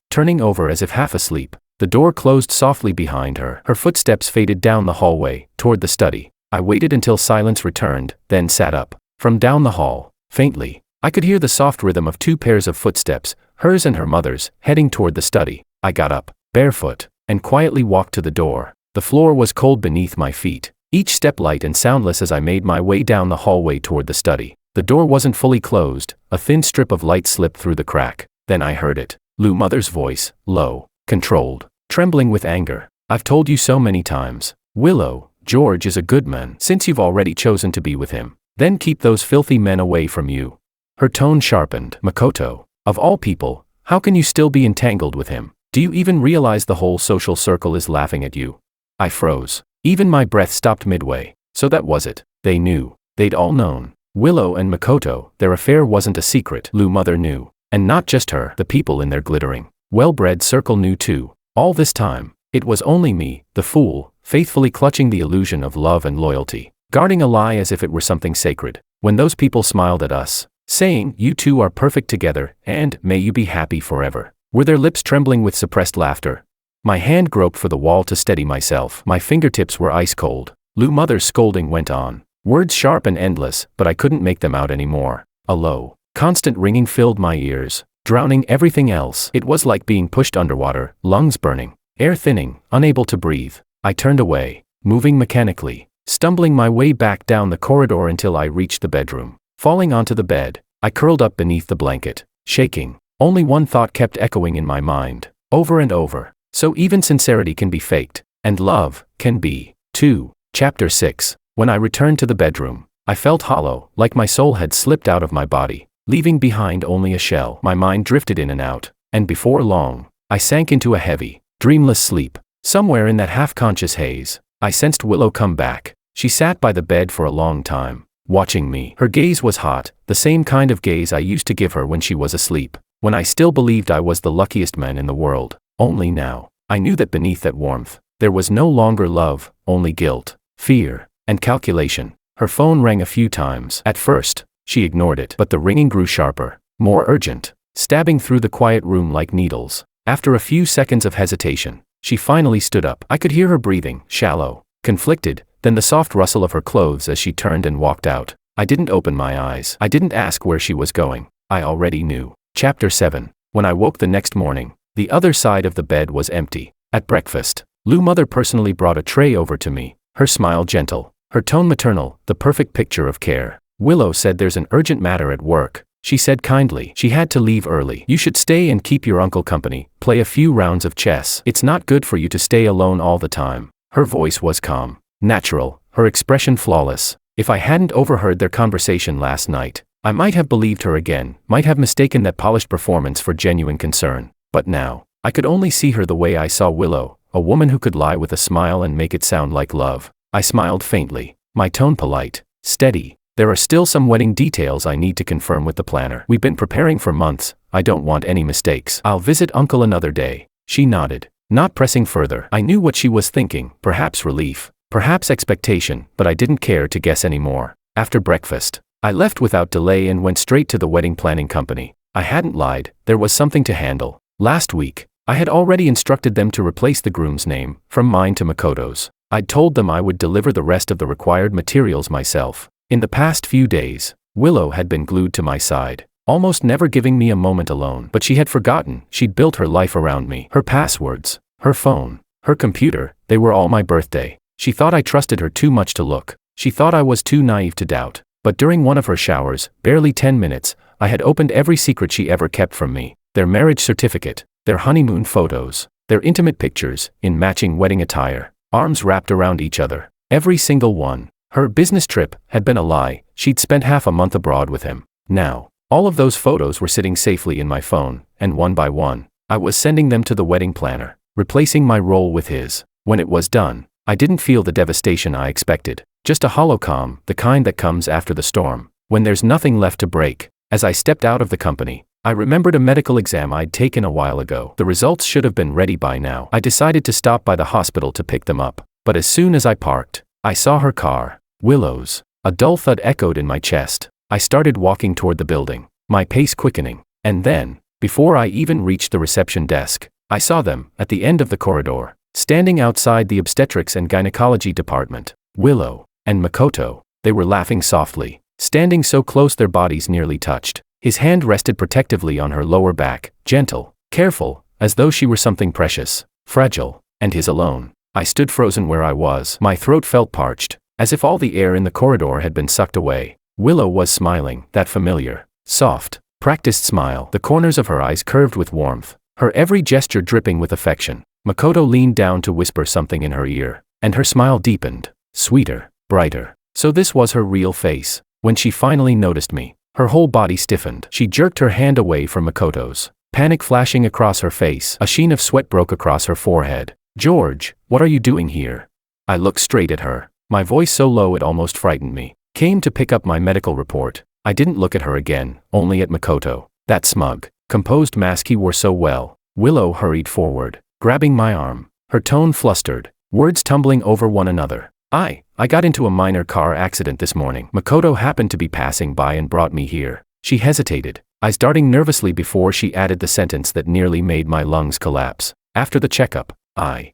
turning over as if half asleep. The door closed softly behind her. Her footsteps faded down the hallway, toward the study. I waited until silence returned, then sat up. From down the hall, faintly, I could hear the soft rhythm of two pairs of footsteps, hers and her mother's, heading toward the study. I got up, barefoot, and quietly walked to the door. The floor was cold beneath my feet, each step light and soundless as I made my way down the hallway toward the study. The door wasn't fully closed, a thin strip of light slipped through the crack. Then I heard it. Liu mother's voice, low, controlled, trembling with anger. I've told you so many times, Willow, George is a good man. Since you've already chosen to be with him, then keep those filthy men away from you. Her tone sharpened. Makoto, of all people, how can you still be entangled with him? Do you even realize the whole social circle is laughing at you? I froze. Even my breath stopped midway. So that was it. They knew. They'd all known. Willow and Makoto, their affair wasn't a secret. Lou mother knew. And not just her, the people in their glittering, well-bred circle knew too. All this time, it was only me, the fool, faithfully clutching the illusion of love and loyalty, guarding a lie as if it were something sacred. When those people smiled at us, saying, "You two are perfect together, and may you be happy forever," were their lips trembling with suppressed laughter? My hand groped for the wall to steady myself. My fingertips were ice cold. Lou mother's scolding went on. Words sharp and endless, but I couldn't make them out anymore. A low, constant ringing filled my ears, drowning everything else. It was like being pushed underwater, lungs burning, air thinning, unable to breathe. I turned away, moving mechanically, stumbling my way back down the corridor until I reached the bedroom. Falling onto the bed, I curled up beneath the blanket, shaking. Only one thought kept echoing in my mind, over and over. So even sincerity can be faked, and love can be, too. Chapter 6. When I returned to the bedroom, I felt hollow, like my soul had slipped out of my body, leaving behind only a shell. My mind drifted in and out, and before long, I sank into a heavy, dreamless sleep. Somewhere in that half-conscious haze, I sensed Willow come back. She sat by the bed for a long time, watching me. Her gaze was hot, the same kind of gaze I used to give her when she was asleep, when I still believed I was the luckiest man in the world. Only now, I knew that beneath that warmth, there was no longer love, only guilt, fear, and calculation. Her phone rang a few times. At first, she ignored it, but the ringing grew sharper, more urgent, stabbing through the quiet room like needles. After a few seconds of hesitation, she finally stood up. I could hear her breathing, shallow, conflicted, then the soft rustle of her clothes as she turned and walked out. I didn't open my eyes. I didn't ask where she was going. I already knew. Chapter 7. When I woke the next morning, the other side of the bed was empty. At breakfast, Lou mother personally brought a tray over to me, her smile gentle, her tone maternal, the perfect picture of care. Willow said there's an urgent matter at work. She said kindly she had to leave early. You should stay and keep your uncle company, play a few rounds of chess. It's not good for you to stay alone all the time. Her voice was calm, natural, her expression flawless. If I hadn't overheard their conversation last night, I might have believed her again, might have mistaken that polished performance for genuine concern. But now, I could only see her the way I saw Willow, a woman who could lie with a smile and make it sound like love. I smiled faintly, my tone polite, steady. There are still some wedding details I need to confirm with the planner. We've been preparing for months. I don't want any mistakes. I'll visit Uncle another day. She nodded, not pressing further. I knew what she was thinking, perhaps relief, perhaps expectation, but I didn't care to guess anymore. After breakfast, I left without delay and went straight to the wedding planning company. I hadn't lied, there was something to handle. Last week, I had already instructed them to replace the groom's name, from mine to Makoto's. I'd told them I would deliver the rest of the required materials myself. In the past few days, Willow had been glued to my side, almost never giving me a moment alone. But she had forgotten, she'd built her life around me. Her passwords, her phone, her computer, they were all my birthday. She thought I trusted her too much to look. She thought I was too naive to doubt. But during one of her showers, barely 10 minutes, I had opened every secret she ever kept from me. Their marriage certificate, their honeymoon photos, their intimate pictures, in matching wedding attire, arms wrapped around each other. Every single one. Her business trip had been a lie. She'd spent half a month abroad with him. Now, all of those photos were sitting safely in my phone, and one by one, I was sending them to the wedding planner, replacing my role with his. When it was done, I didn't feel the devastation I expected. Just a hollow calm, the kind that comes after the storm, when there's nothing left to break. As I stepped out of the company, I remembered a medical exam I'd taken a while ago. The results should have been ready by now. I decided to stop by the hospital to pick them up. But as soon as I parked, I saw her car. Willow's. A dull thud echoed in my chest. I started walking toward the building, my pace quickening. And then, before I even reached the reception desk, I saw them, at the end of the corridor, standing outside the obstetrics and gynecology department. Willow and Makoto. They were laughing softly, standing so close their bodies nearly touched. His hand rested protectively on her lower back, gentle, careful, as though she were something precious, fragile, and his alone. I stood frozen where I was. My throat felt parched, as if all the air in the corridor had been sucked away. Willow was smiling, that familiar, soft, practiced smile, the corners of her eyes curved with warmth, her every gesture dripping with affection. Makoto leaned down to whisper something in her ear, and her smile deepened, sweeter, brighter. So this was her real face. When she finally noticed me, her whole body stiffened. She jerked her hand away from Makoto's. panic flashing across her face. A sheen of sweat broke across her forehead. "George, what are you doing here?" I looked straight at her, my voice so low it almost frightened me. "Came to pick up my medical report." I didn't look at her again, only at Makoto. That smug, composed mask he wore so well. Willow hurried forward, grabbing my arm, her tone flustered, words tumbling over one another. I got into a minor car accident this morning. Makoto happened to be passing by and brought me here." She hesitated, eyes darting nervously before she added the sentence that nearly made my lungs collapse. "After the checkup, I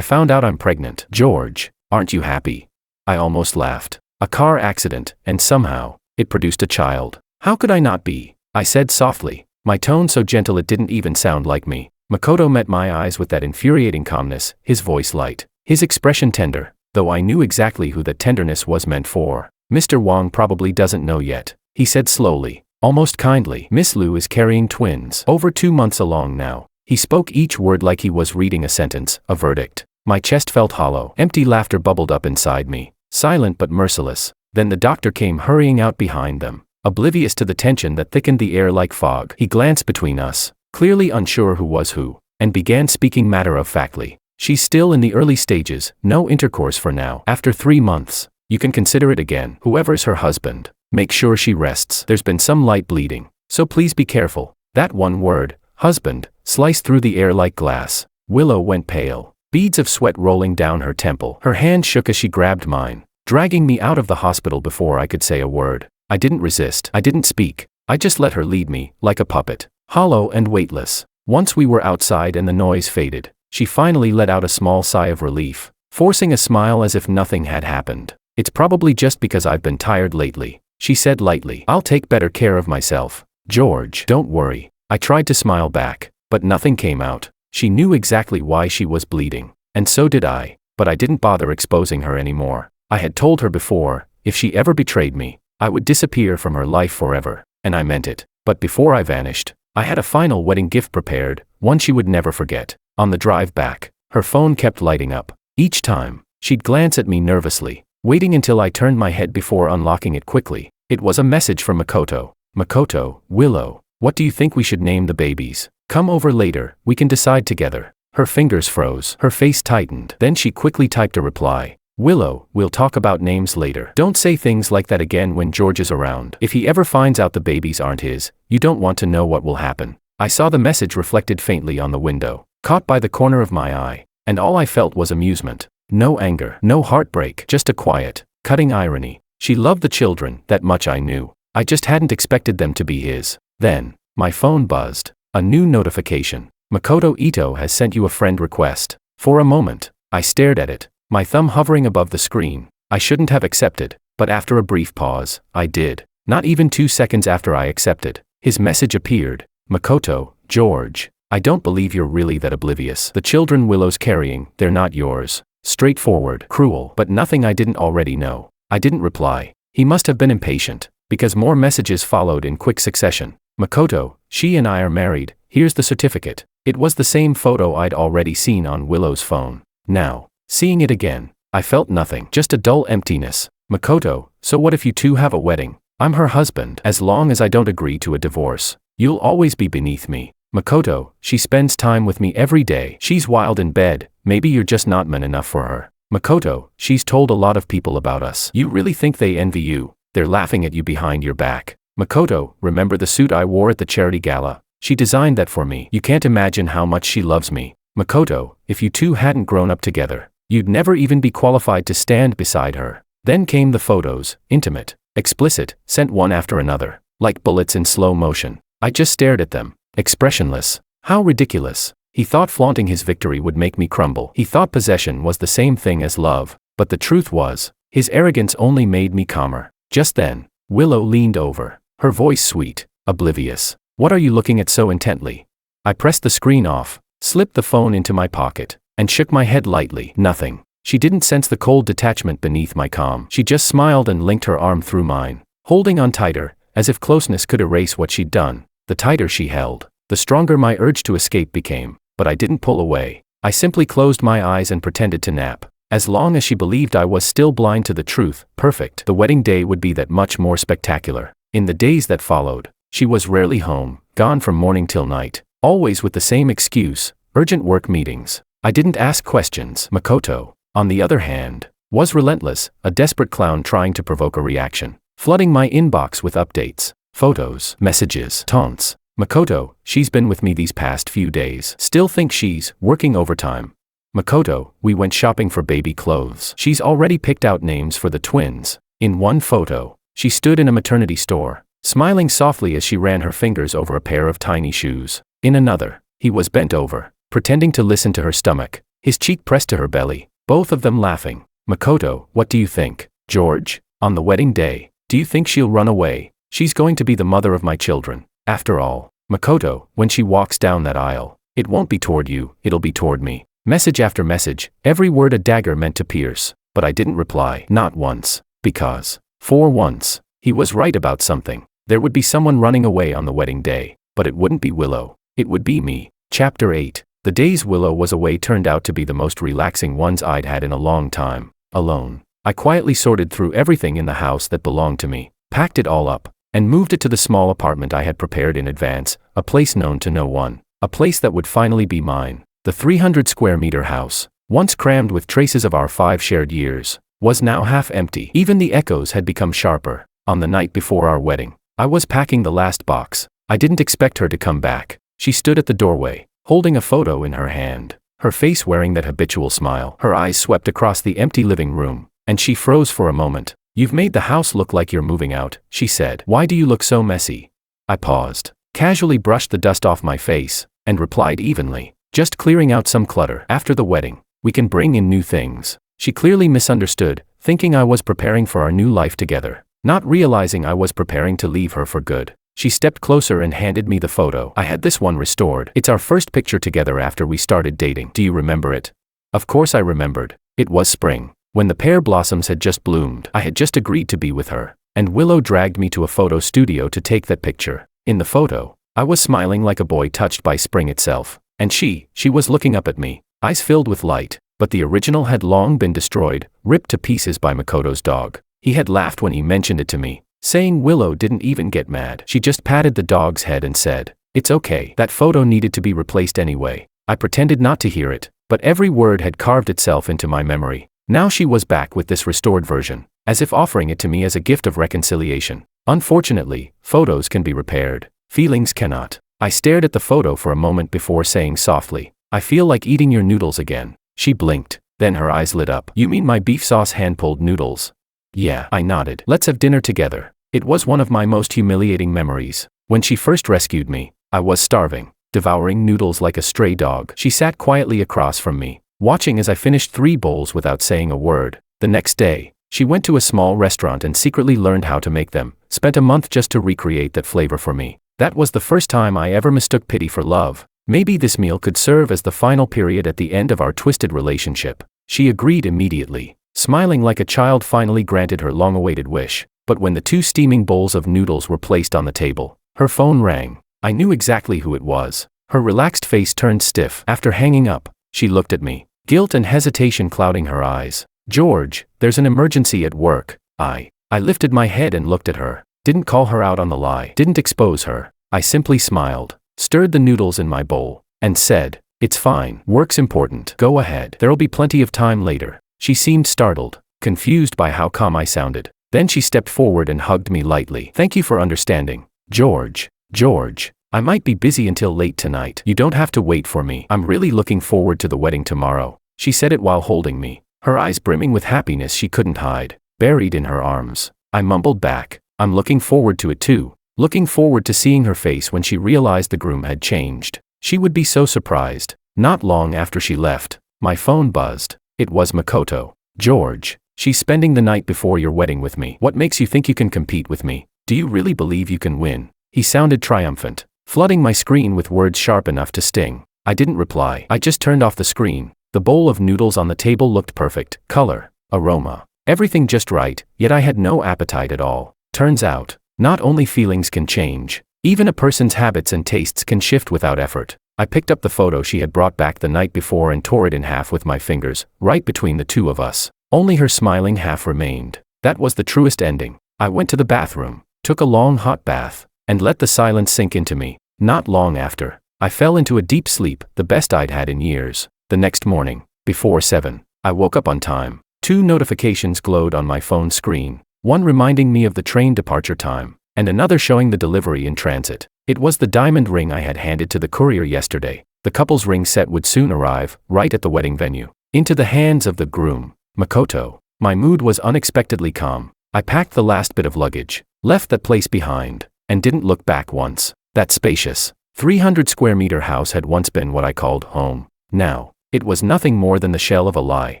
found out I'm pregnant." "George, aren't you happy?" I almost laughed. A car accident, and somehow, it produced a child. How could I not be? I said softly, my tone so gentle it didn't even sound like me. Makoto met my eyes with that infuriating calmness, his voice light, his expression tender, though I knew exactly who that tenderness was meant for. "Mr. Wong probably doesn't know yet," he said slowly, almost kindly. "Miss Liu is carrying twins, over 2 months along now." He spoke each word like he was reading a sentence, a verdict. My chest felt hollow. Empty laughter bubbled up inside me, silent but merciless. Then the doctor came hurrying out behind them, oblivious to the tension that thickened the air like fog. He glanced between us, clearly unsure who was who, and began speaking matter-of-factly. "She's still in the early stages, no intercourse for now. After 3 months, you can consider it again. Whoever's her husband, make sure she rests. There's been some light bleeding, so please be careful." That one word, husband, sliced through the air like glass. Willow went pale, beads of sweat rolling down her temple. Her hand shook as she grabbed mine, dragging me out of the hospital before I could say a word. I didn't resist, I didn't speak, I just let her lead me, like a puppet, hollow and weightless. Once we were outside and the noise faded, she finally let out a small sigh of relief, forcing a smile as if nothing had happened. "It's probably just because I've been tired lately," she said lightly. "I'll take better care of myself. George, don't worry." I tried to smile back, but nothing came out. She knew exactly why she was bleeding, and so did I, but I didn't bother exposing her anymore. I had told her before, if she ever betrayed me, I would disappear from her life forever, and I meant it. But before I vanished, I had a final wedding gift prepared, one she would never forget. On the drive back, her phone kept lighting up. Each time, she'd glance at me nervously, waiting until I turned my head before unlocking it quickly. It was a message from Makoto. "Makoto, Willow, what do you think we should name the babies? Come over later, we can decide together." Her fingers froze, her face tightened. Then she quickly typed a reply. "Willow, we'll talk about names later. Don't say things like that again when George is around. If he ever finds out the babies aren't his, you don't want to know what will happen." I saw the message reflected faintly on the window, caught by the corner of my eye, and all I felt was amusement. No anger, no heartbreak, just a quiet, cutting irony. She loved the children, that much I knew. I just hadn't expected them to be his. Then, my phone buzzed. A new notification. "Makoto Ito has sent you a friend request." For a moment, I stared at it, my thumb hovering above the screen. I shouldn't have accepted, but after a brief pause, I did. Not even 2 seconds after I accepted, his message appeared. "Makoto, George, I don't believe you're really that oblivious. The children Willow's carrying, they're not yours." Straightforward, cruel, but nothing I didn't already know. I didn't reply. He must have been impatient, because more messages followed in quick succession. "Makoto, she and I are married, here's the certificate." It was the same photo I'd already seen on Willow's phone. Now, seeing it again, I felt nothing, just a dull emptiness. "Makoto, so what if you two have a wedding? I'm her husband. As long as I don't agree to a divorce, you'll always be beneath me." "Makoto, she spends time with me every day. She's wild in bed, maybe you're just not man enough for her." "Makoto, she's told a lot of people about us. You really think they envy you? They're laughing at you behind your back." "Makoto, remember the suit I wore at the charity gala? She designed that for me. You can't imagine how much she loves me." "Makoto, if you two hadn't grown up together, you'd never even be qualified to stand beside her." Then came the photos, intimate, explicit, sent one after another, like bullets in slow motion. I just stared at them, expressionless. How ridiculous. He thought flaunting his victory would make me crumble. He thought possession was the same thing as love. But the truth was, his arrogance only made me calmer. Just then, Willow leaned over, her voice sweet, oblivious. "What are you looking at so intently?" I pressed the screen off, slipped the phone into my pocket, and shook my head lightly. Nothing. She didn't sense the cold detachment beneath my calm. She just smiled and linked her arm through mine, holding on tighter, as if closeness could erase what she'd done. The tighter she held, the stronger my urge to escape became. But I didn't pull away. I simply closed my eyes and pretended to nap. As long as she believed I was still blind to the truth, perfect. The wedding day would be that much more spectacular. In the days that followed, She was rarely home, gone from morning till night, always with the same excuse, urgent work meetings. I didn't ask questions. Makoto, on the other hand, was relentless, a desperate clown trying to provoke a reaction, flooding my inbox with updates, photos, messages, taunts. Makoto, she's been with me these past few days. Still think she's working overtime. Makoto, we went shopping for baby clothes. She's already picked out names for the twins. In one photo, she stood in a maternity store, smiling softly as she ran her fingers over a pair of tiny shoes. In another, he was bent over, pretending to listen to her stomach, his cheek pressed to her belly, both of them laughing. Makoto, what do you think? George, on the wedding day, do you think she'll run away? She's going to be the mother of my children. After all, Makoto, when she walks down that aisle, it won't be toward you, it'll be toward me. Message after message, every word a dagger meant to pierce, but I didn't reply, not once, because, for once, he was right about something. There would be someone running away on the wedding day, but it wouldn't be Willow, it would be me. Chapter 8. The days Willow was away turned out to be the most relaxing ones I'd had in a long time. Alone, I quietly sorted through everything in the house that belonged to me, packed it all up, and moved it to the small apartment I had prepared in advance, a place known to no one, a place that would finally be mine. The 300-square-meter house, once crammed with traces of our 5 shared years, was now half empty. Even the echoes had become sharper. On the night before our wedding, I was packing the last box. I didn't expect her to come back. She stood at the doorway, holding a photo in her hand, her face wearing that habitual smile. Her eyes swept across the empty living room, and she froze for a moment. "You've made the house look like you're moving out," she said. "Why do you look so messy?" I paused, casually brushed the dust off my face, and replied evenly, "Just clearing out some clutter. After the wedding, we can bring in new things." She clearly misunderstood, thinking I was preparing for our new life together, not realizing I was preparing to leave her for good. She stepped closer and handed me the photo. "I had this one restored. It's our first picture together after we started dating. Do you remember it?" Of course I remembered. It was spring, when the pear blossoms had just bloomed. I had just agreed to be with her, and Willow dragged me to a photo studio to take that picture. In the photo, I was smiling like a boy touched by spring itself. And she was looking up at me, eyes filled with light, but the original had long been destroyed, ripped to pieces by Makoto's dog. He had laughed when he mentioned it to me, saying Willow didn't even get mad. She just patted the dog's head and said, "It's okay." That photo needed to be replaced anyway. I pretended not to hear it, but every word had carved itself into my memory. Now she was back with this restored version, as if offering it to me as a gift of reconciliation. Unfortunately, photos can be repaired, feelings cannot. I stared at the photo for a moment before saying softly, "I feel like eating your noodles again." She blinked, then her eyes lit up. "You mean my beef sauce hand-pulled noodles?" "Yeah," I nodded. "Let's have dinner together." It was one of my most humiliating memories. When she first rescued me, I was starving, devouring noodles like a stray dog. She sat quietly across from me, watching as I finished 3 bowls without saying a word. The next day, she went to a small restaurant and secretly learned how to make them, spent a month just to recreate that flavor for me. That was the first time I ever mistook pity for love. Maybe this meal could serve as the final period at the end of our twisted relationship. She agreed immediately, smiling like a child finally granted her long-awaited wish. But when the 2 steaming bowls of noodles were placed on the table, her phone rang. I knew exactly who it was. Her relaxed face turned stiff. After hanging up, she looked at me, guilt and hesitation clouding her eyes. "George, there's an emergency at work." I lifted my head and looked at her. Didn't call her out on the lie, didn't expose her. I simply smiled, stirred the noodles in my bowl, and said, "It's fine, work's important. Go ahead. There'll be plenty of time later." She seemed startled, confused by how calm I sounded. Then she stepped forward and hugged me lightly. "Thank you for understanding, George. George, I might be busy until late tonight. You don't have to wait for me. I'm really looking forward to the wedding tomorrow." She said it while holding me, her eyes brimming with happiness she couldn't hide, buried in her arms. I mumbled back, "I'm looking forward to it too." Looking forward to seeing her face when she realized the groom had changed. She would be so surprised. Not long after she left, my phone buzzed. It was Makoto. "George, she's spending the night before your wedding with me. What makes you think you can compete with me? Do you really believe you can win?" He sounded triumphant, flooding my screen with words sharp enough to sting. I didn't reply. I just turned off the screen. The bowl of noodles on the table looked perfect. Color, aroma, everything just right, yet I had no appetite at all. Turns out, not only feelings can change, even a person's habits and tastes can shift without effort. I picked up the photo she had brought back the night before and tore it in half with my fingers, right between the 2 of us. Only her smiling half remained. That was the truest ending. I went to the bathroom, took a long hot bath, and let the silence sink into me. Not long after, I fell into a deep sleep, the best I'd had in years. The next morning, before 7, I woke up on time. 2 notifications glowed on my phone screen, one reminding me of the train departure time, and another showing the delivery in transit. It was the diamond ring I had handed to the courier yesterday. The couple's ring set would soon arrive, right at the wedding venue. Into the hands of the groom, Makoto. My mood was unexpectedly calm. I packed the last bit of luggage, left that place behind, and didn't look back once. That spacious, 300 square meter house had once been what I called home. Now, it was nothing more than the shell of a lie.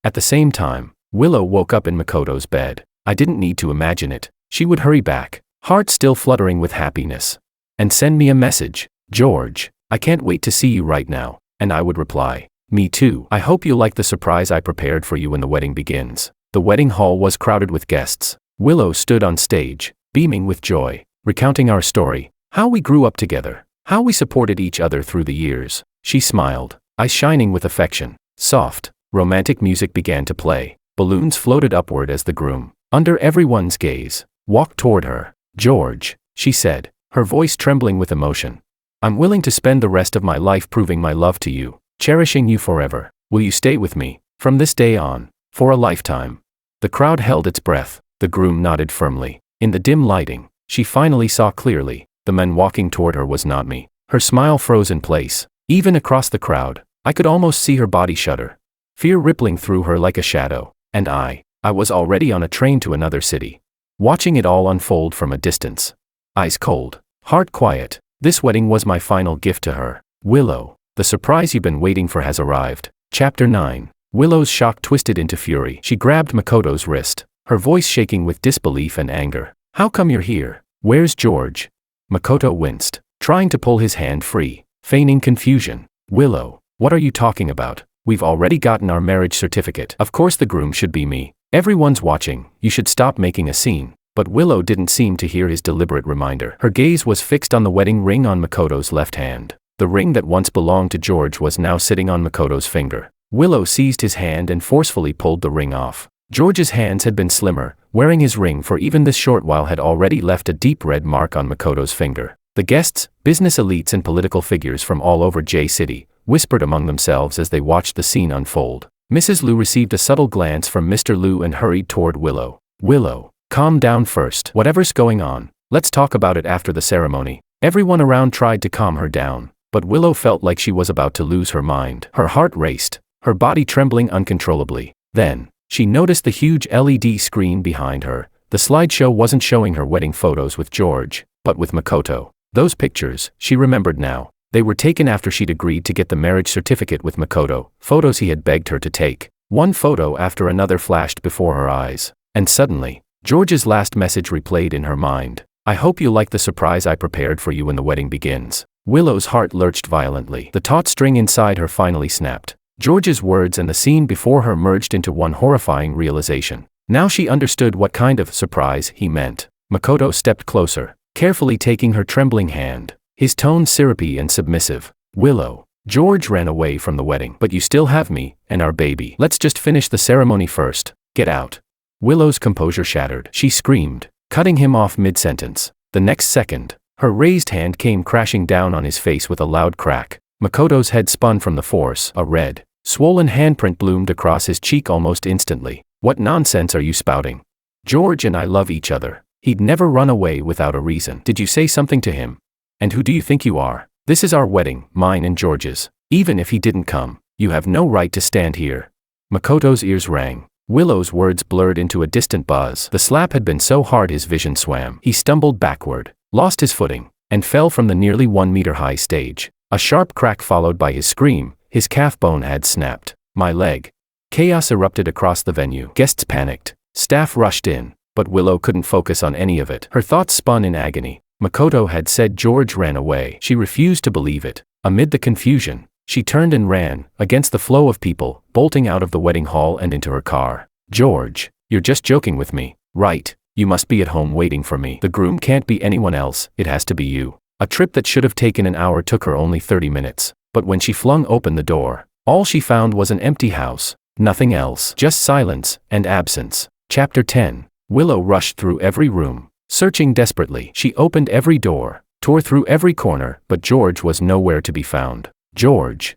At the same time, Willow woke up in Makoto's bed. I didn't need to imagine it. She would hurry back, heart still fluttering with happiness, and send me a message. George, I can't wait to see you right now. And I would reply, me too. I hope you like the surprise I prepared for you when the wedding begins. The wedding hall was crowded with guests. Willow stood on stage, beaming with joy, recounting our story, how we grew up together, how we supported each other through the years. She smiled, eyes shining with affection. Soft, romantic music began to play. Balloons floated upward as the groom, under everyone's gaze, walked toward her. George, she said, her voice trembling with emotion. I'm willing to spend the rest of my life proving my love to you, cherishing you forever. Will you stay with me, from this day on, for a lifetime? The crowd held its breath. The groom nodded firmly. In the dim lighting, she finally saw clearly. The man walking toward her was not me. Her smile froze in place. Even across the crowd, I could almost see her body shudder. Fear rippling through her like a shadow. And I was already on a train to another city, watching it all unfold from a distance. Eyes cold, heart quiet. This wedding was my final gift to her. Willow, the surprise you've been waiting for has arrived. Chapter 9. Willow's shock twisted into fury. She grabbed Makoto's wrist, her voice shaking with disbelief and anger. How come you're here? Where's George? Makoto winced, trying to pull his hand free, feigning confusion. Willow, what are you talking about? We've already gotten our marriage certificate. Of course the groom should be me. Everyone's watching. You should stop making a scene. But Willow didn't seem to hear his deliberate reminder. Her gaze was fixed on the wedding ring on Makoto's left hand. The ring that once belonged to George was now sitting on Makoto's finger. Willow seized his hand and forcefully pulled the ring off. George's hands had been slimmer. Wearing his ring for even this short while had already left a deep red mark on Makoto's finger. The guests, business elites and political figures from all over J-City, whispered among themselves as they watched the scene unfold. Mrs. Liu received a subtle glance from Mr. Liu and hurried toward Willow. Willow, calm down first. Whatever's going on, let's talk about it after the ceremony. Everyone around tried to calm her down, but Willow felt like she was about to lose her mind. Her heart raced, her body trembling uncontrollably. Then, she noticed the huge LED screen behind her. The slideshow wasn't showing her wedding photos with George, but with Makoto. Those pictures, she remembered now. They were taken after she'd agreed to get the marriage certificate with Makoto, photos he had begged her to take. One photo after another flashed before her eyes. And suddenly, George's last message replayed in her mind. I hope you like the surprise I prepared for you when the wedding begins. Willow's heart lurched violently. The taut string inside her finally snapped. George's words and the scene before her merged into one horrifying realization. Now she understood what kind of surprise he meant. Makoto stepped closer, carefully taking her trembling hand, his tone syrupy and submissive. Willow, George ran away from the wedding, but you still have me, and our baby. Let's just finish the ceremony first. Get out. Willow's composure shattered. She screamed, cutting him off mid-sentence. The next second, her raised hand came crashing down on his face with a loud crack. Makoto's head spun from the force. A red, swollen handprint bloomed across his cheek almost instantly. What nonsense are you spouting? George and I love each other. He'd never run away without a reason. Did you say something to him? And who do you think you are? This is our wedding, mine and George's. Even if he didn't come, you have no right to stand here. Makoto's ears rang. Willow's words blurred into a distant buzz. The slap had been so hard his vision swam. He stumbled backward, lost his footing, and fell from the nearly 1-meter-high stage. A sharp crack followed by his scream. His calf bone had snapped. My leg. Chaos erupted across the venue. Guests panicked. Staff rushed in, but Willow couldn't focus on any of it. Her thoughts spun in agony. Makoto had said George ran away. She refused to believe it. Amid the confusion, she turned and ran, against the flow of people, bolting out of the wedding hall and into her car. George, you're just joking with me, right? You must be at home waiting for me. The groom can't be anyone else, it has to be you. A trip that should have taken an hour took her only 30 minutes. But when she flung open the door, all she found was an empty house. Nothing else. Just silence and absence. Chapter 10. Willow rushed through every room, Searching desperately, she opened every door, tore through every corner, but George was nowhere to be found. George,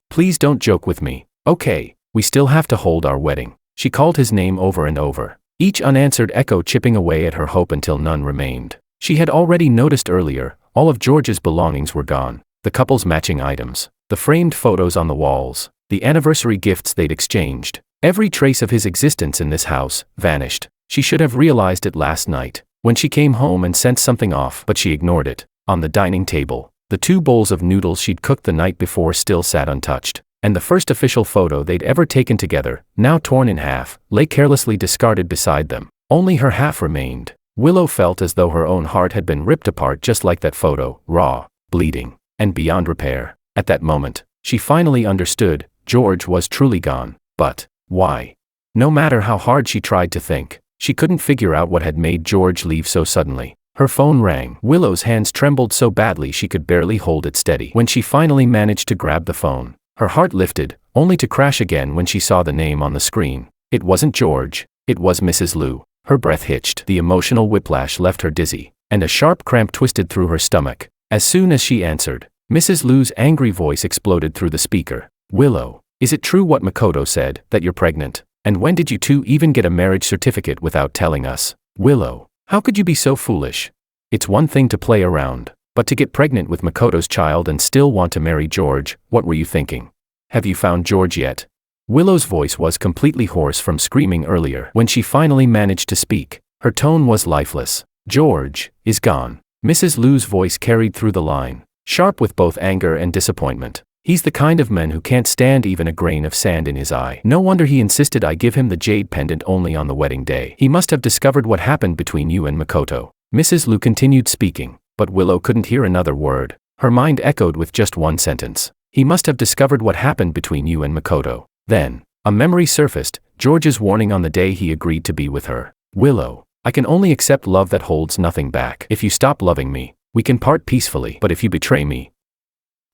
please don't joke with me. Okay, we still have to hold our wedding. She called his name over and over, each unanswered echo chipping away at her hope until none remained. She had already noticed earlier, all of George's belongings were gone. The couple's matching items, the framed photos on the walls, the anniversary gifts they'd exchanged. Every trace of his existence in this house vanished. She should have realized it last night, when she came home and sent something off, but she ignored it. On the dining table, the 2 bowls of noodles she'd cooked the night before still sat untouched, and the first official photo they'd ever taken together, now torn in half, lay carelessly discarded beside them. Only her half remained. Willow felt as though her own heart had been ripped apart just like that photo, raw, bleeding, and beyond repair. At that moment, she finally understood, George was truly gone. But why? No matter how hard she tried to think, she couldn't figure out what had made George leave so suddenly. Her phone rang. Willow's hands trembled so badly she could barely hold it steady. When she finally managed to grab the phone, her heart lifted, only to crash again when she saw the name on the screen. It wasn't George, it was Mrs. Liu. Her breath hitched, the emotional whiplash left her dizzy, and a sharp cramp twisted through her stomach. As soon as she answered, Mrs. Liu's angry voice exploded through the speaker. Willow, is it true what Makoto said, that you're pregnant? And when did you two even get a marriage certificate without telling us? Willow, how could you be so foolish? It's one thing to play around, but to get pregnant with Makoto's child and still want to marry George, what were you thinking? Have you found George yet? Willow's voice was completely hoarse from screaming earlier. When she finally managed to speak, her tone was lifeless. George is gone. Mrs. Liu's voice carried through the line, sharp with both anger and disappointment. He's the kind of man who can't stand even a grain of sand in his eye. No wonder he insisted I give him the jade pendant only on the wedding day. He must have discovered what happened between you and Makoto. Mrs. Liu continued speaking, but Willow couldn't hear another word. Her mind echoed with just one sentence. He must have discovered what happened between you and Makoto. Then, a memory surfaced, George's warning on the day he agreed to be with her. Willow, I can only accept love that holds nothing back. If you stop loving me, we can part peacefully. But if you betray me,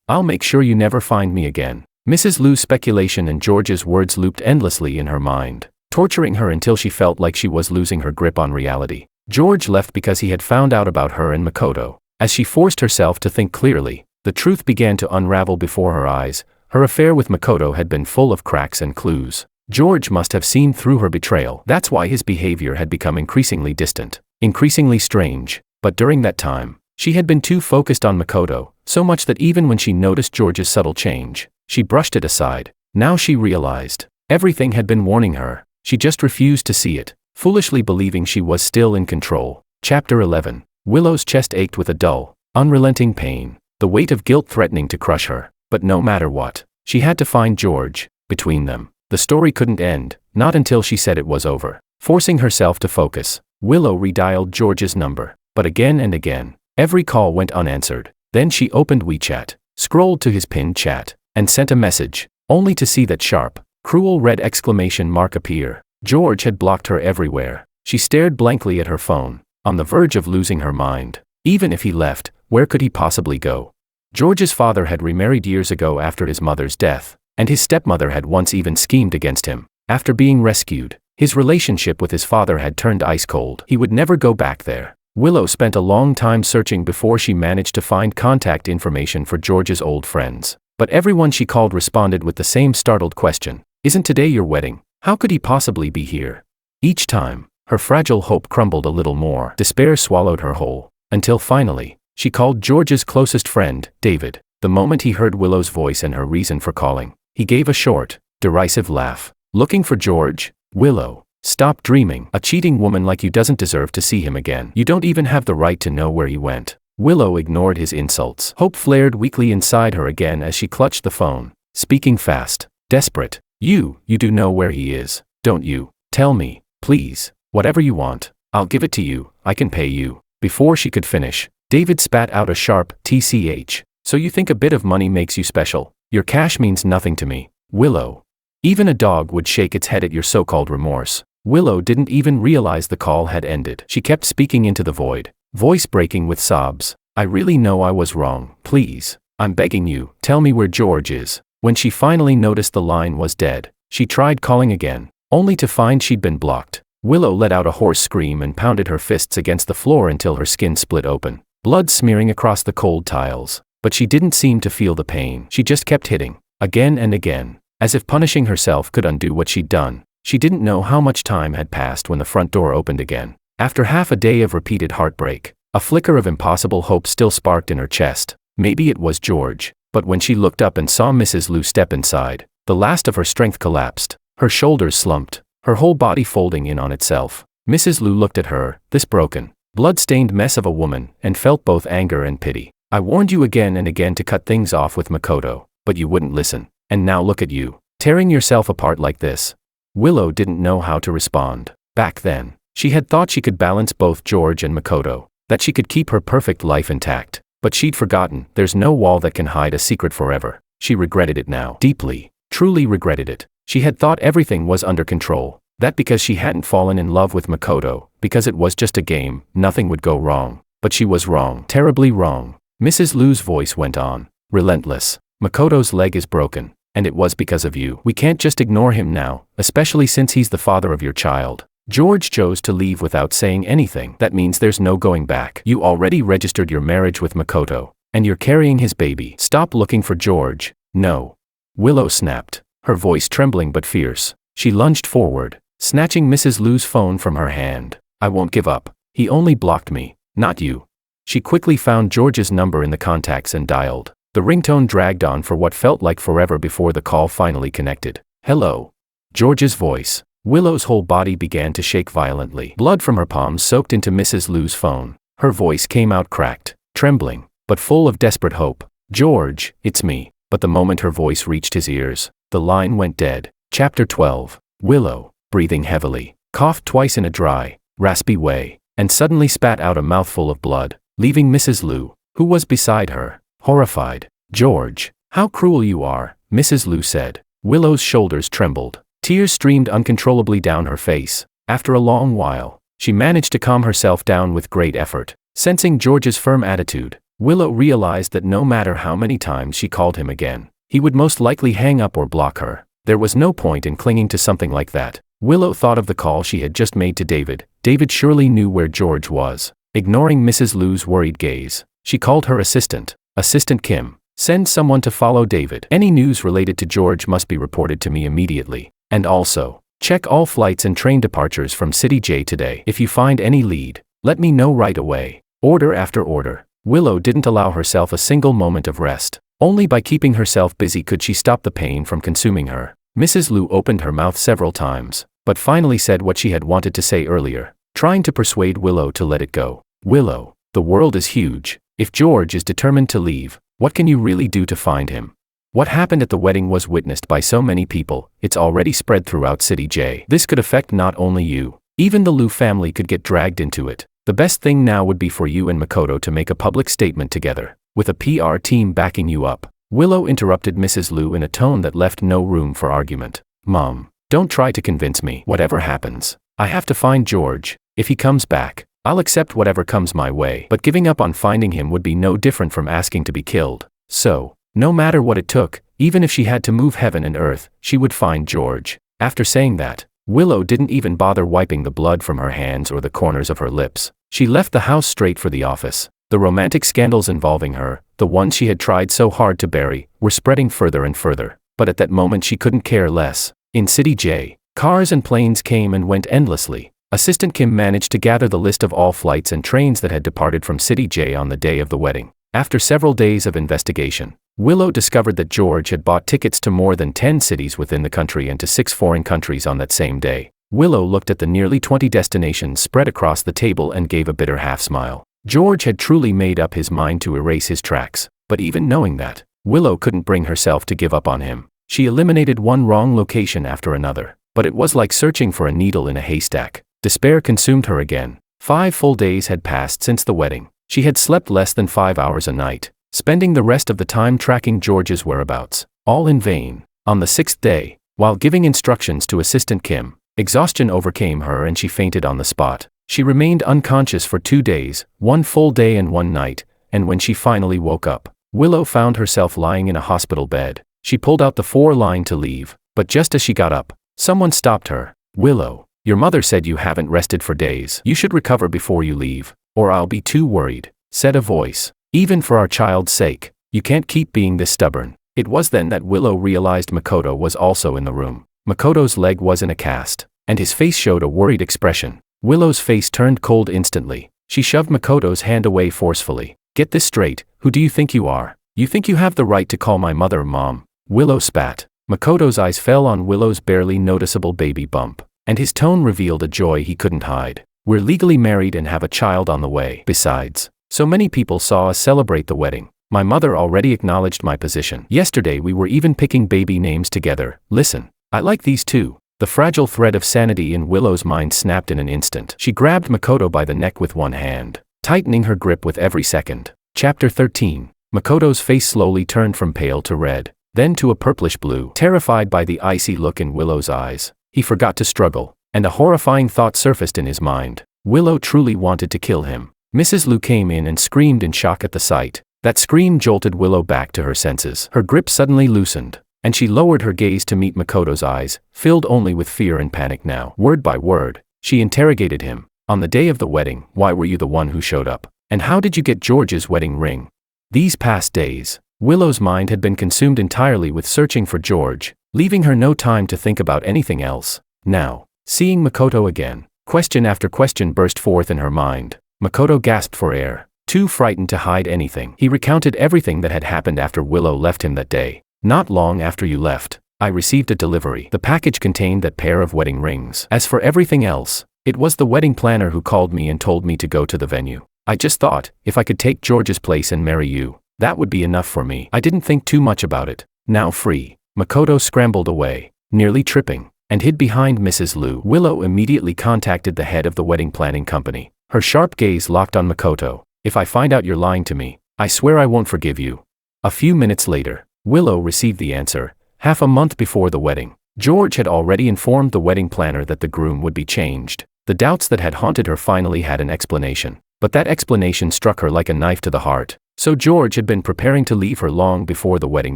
I'll make sure you never find me again. Mrs. Liu's speculation and George's words looped endlessly in her mind, torturing her until she felt like she was losing her grip on reality. George left because he had found out about her and Makoto. As she forced herself to think clearly, the truth began to unravel before her eyes. Her affair with Makoto had been full of cracks and clues. George must have seen through her betrayal. That's why his behavior had become increasingly distant, increasingly strange. But during that time, she had been too focused on Makoto, so much that even when she noticed George's subtle change, she brushed it aside. Now she realized, everything had been warning her. She just refused to see it, foolishly believing she was still in control. Chapter 11. Willow's chest ached with a dull, unrelenting pain, the weight of guilt threatening to crush her. But no matter what, she had to find George. Between them, the story couldn't end, not until she said it was over. Forcing herself to focus, Willow redialed George's number, but again and again, every call went unanswered. Then she opened WeChat, scrolled to his pinned chat, and sent a message, only to see that sharp, cruel red exclamation mark appear. George had blocked her everywhere. She stared blankly at her phone, on the verge of losing her mind. Even if he left, where could he possibly go? George's father had remarried years ago after his mother's death, and his stepmother had once even schemed against him. After being rescued, his relationship with his father had turned ice cold. He would never go back there. Willow spent a long time searching before she managed to find contact information for George's old friends. But everyone she called responded with the same startled question. Isn't today your wedding? How could he possibly be here? Each time, her fragile hope crumbled a little more. Despair swallowed her whole, until finally, she called George's closest friend, David. The moment he heard Willow's voice and her reason for calling, he gave a short, derisive laugh. Looking for George? Willow, stop dreaming. A cheating woman like you doesn't deserve to see him again. You don't even have the right to know where he went. Willow ignored his insults. Hope flared weakly inside her again as she clutched the phone, speaking fast, desperate. You do know where he is, don't you? Tell me, please, whatever you want. I'll give it to you, I can pay you. Before she could finish, David spat out a sharp TCH. So you think a bit of money makes you special? Your cash means nothing to me, Willow. Even a dog would shake its head at your so-called remorse. Willow didn't even realize the call had ended. She kept speaking into the void, voice breaking with sobs. I really know I was wrong. Please, I'm begging you, tell me where George is. When she finally noticed the line was dead, she tried calling again, only to find she'd been blocked. Willow let out a hoarse scream and pounded her fists against the floor until her skin split open, blood smearing across the cold tiles. But she didn't seem to feel the pain. She just kept hitting, again and again, as if punishing herself could undo what she'd done. She didn't know how much time had passed when the front door opened again. After half a day of repeated heartbreak, a flicker of impossible hope still sparked in her chest. Maybe it was George. But when she looked up and saw Mrs. Lu step inside, the last of her strength collapsed. Her shoulders slumped, her whole body folding in on itself. Mrs. Lu looked at her, this broken, blood-stained mess of a woman, and felt both anger and pity. I warned you again and again to cut things off with Makoto, but you wouldn't listen. And now look at you, tearing yourself apart like this. Willow didn't know how to respond. Back then, she had thought she could balance both George and Makoto, that she could keep her perfect life intact. But she'd forgotten, there's no wall that can hide a secret forever. She regretted it now. Deeply, truly regretted it. She had thought everything was under control. That because she hadn't fallen in love with Makoto, because it was just a game, nothing would go wrong. But she was wrong. Terribly wrong. Mrs. Lu's voice went on, relentless. Makoto's leg is broken, and it was because of you. We can't just ignore him now, especially since he's the father of your child. George chose to leave without saying anything. That means there's no going back. You already registered your marriage with Makoto, and you're carrying his baby. Stop looking for George. No. Willow snapped, her voice trembling but fierce. She lunged forward, snatching Mrs. Lu's phone from her hand. I won't give up. He only blocked me, not you. She quickly found George's number in the contacts and dialed. The ringtone dragged on for what felt like forever before the call finally connected. Hello. George's voice. Willow's whole body began to shake violently. Blood from her palms soaked into Mrs. Lu's phone. Her voice came out cracked, trembling, but full of desperate hope. George, it's me. But the moment her voice reached his ears, the line went dead. Chapter 12. Willow, breathing heavily, coughed twice in a dry, raspy way, and suddenly spat out a mouthful of blood, leaving Mrs. Lu, who was beside her, horrified. George, how cruel you are, Mrs. Lu said. Willow's shoulders trembled. Tears streamed uncontrollably down her face. After a long while, she managed to calm herself down with great effort. Sensing George's firm attitude, Willow realized that no matter how many times she called him again, he would most likely hang up or block her. There was no point in clinging to something like that. Willow thought of the call she had just made to David. David surely knew where George was. Ignoring Mrs. Lu's worried gaze, she called her assistant. Assistant Kim, send someone to follow David. Any news related to George must be reported to me immediately. And also, check all flights and train departures from City J today. If you find any lead, let me know right away. Order after order. Willow didn't allow herself a single moment of rest. Only by keeping herself busy could she stop the pain from consuming her. Mrs. Lu opened her mouth several times, but finally said what she had wanted to say earlier, trying to persuade Willow to let it go. Willow, the world is huge. If George is determined to leave, what can you really do to find him? What happened at the wedding was witnessed by so many people, it's already spread throughout City J. This could affect not only you. Even the Lu family could get dragged into it. The best thing now would be for you and Makoto to make a public statement together, with a PR team backing you up. Willow interrupted Mrs. Lu in a tone that left no room for argument. Mom, don't try to convince me. Whatever happens, I have to find George. If he comes back, I'll accept whatever comes my way. But giving up on finding him would be no different from asking to be killed. So, no matter what it took, even if she had to move heaven and earth, she would find George. After saying that, Willow didn't even bother wiping the blood from her hands or the corners of her lips. She left the house straight for the office. The romantic scandals involving her, the ones she had tried so hard to bury, were spreading further and further. But at that moment she couldn't care less. In City J, cars and planes came and went endlessly. Assistant Kim managed to gather the list of all flights and trains that had departed from City J on the day of the wedding. After several days of investigation, Willow discovered that George had bought tickets to more than 10 cities within the country and to 6 foreign countries on that same day. Willow looked at the nearly 20 destinations spread across the table and gave a bitter half-smile. George had truly made up his mind to erase his tracks, but even knowing that, Willow couldn't bring herself to give up on him. She eliminated one wrong location after another, but it was like searching for a needle in a haystack. Despair consumed her again. 5 full days had passed since the wedding. She had slept less than 5 hours a night, spending the rest of the time tracking George's whereabouts, all in vain. On the 6th day, while giving instructions to Assistant Kim, exhaustion overcame her and she fainted on the spot. She remained unconscious for 2 days, 1 full day and 1 night, and when she finally woke up, Willow found herself lying in a hospital bed. She pulled out the 4 line to leave, but just as she got up, someone stopped her. Willow, Your mother said you haven't rested for days. You should recover before you leave, or I'll be too worried, said a voice. Even for our child's sake, you can't keep being this stubborn. It was then that Willow realized Makoto was also in the room. Makoto's leg was in a cast, and his face showed a worried expression. Willow's face turned cold instantly. She shoved Makoto's hand away forcefully. Get this straight, who do you think you are? You think you have the right to call my mother Mom? Willow spat. Makoto's eyes fell on Willow's barely noticeable baby bump, and his tone revealed a joy he couldn't hide. We're legally married and have a child on the way. Besides, so many people saw us celebrate the wedding. My mother already acknowledged my position. Yesterday we were even picking baby names together. Listen, I like these too. The fragile thread of sanity in Willow's mind snapped in an instant. She grabbed Makoto by the neck with one hand, tightening her grip with every second. Chapter 13. Makoto's face slowly turned from pale to red, then to a purplish blue. Terrified by the icy look in Willow's eyes, he forgot to struggle, and a horrifying thought surfaced in his mind. Willow truly wanted to kill him. Mrs. Lu came in and screamed in shock at the sight. That scream jolted Willow back to her senses. Her grip suddenly loosened, and she lowered her gaze to meet Makoto's eyes, filled only with fear and panic now. Word by word, she interrogated him. On the day of the wedding, why were you the one who showed up? And how did you get George's wedding ring? These past days, Willow's mind had been consumed entirely with searching for George, leaving her no time to think about anything else. Now, seeing Makoto again, question after question burst forth in her mind. Makoto gasped for air, too frightened to hide anything. He recounted everything that had happened after Willow left him that day. Not long after you left, I received a delivery. The package contained that pair of wedding rings. As for everything else, it was the wedding planner who called me and told me to go to the venue. I just thought, if I could take George's place and marry you, that would be enough for me. I didn't think too much about it. Now free. Makoto scrambled away, nearly tripping, and hid behind Mrs. Lu. Willow immediately contacted the head of the wedding planning company. Her sharp gaze locked on Makoto. If I find out you're lying to me, I swear I won't forgive you. A few minutes later, Willow received the answer. Half a month before the wedding, George had already informed the wedding planner that the groom would be changed. The doubts that had haunted her finally had an explanation, but that explanation struck her like a knife to the heart. So George had been preparing to leave her long before the wedding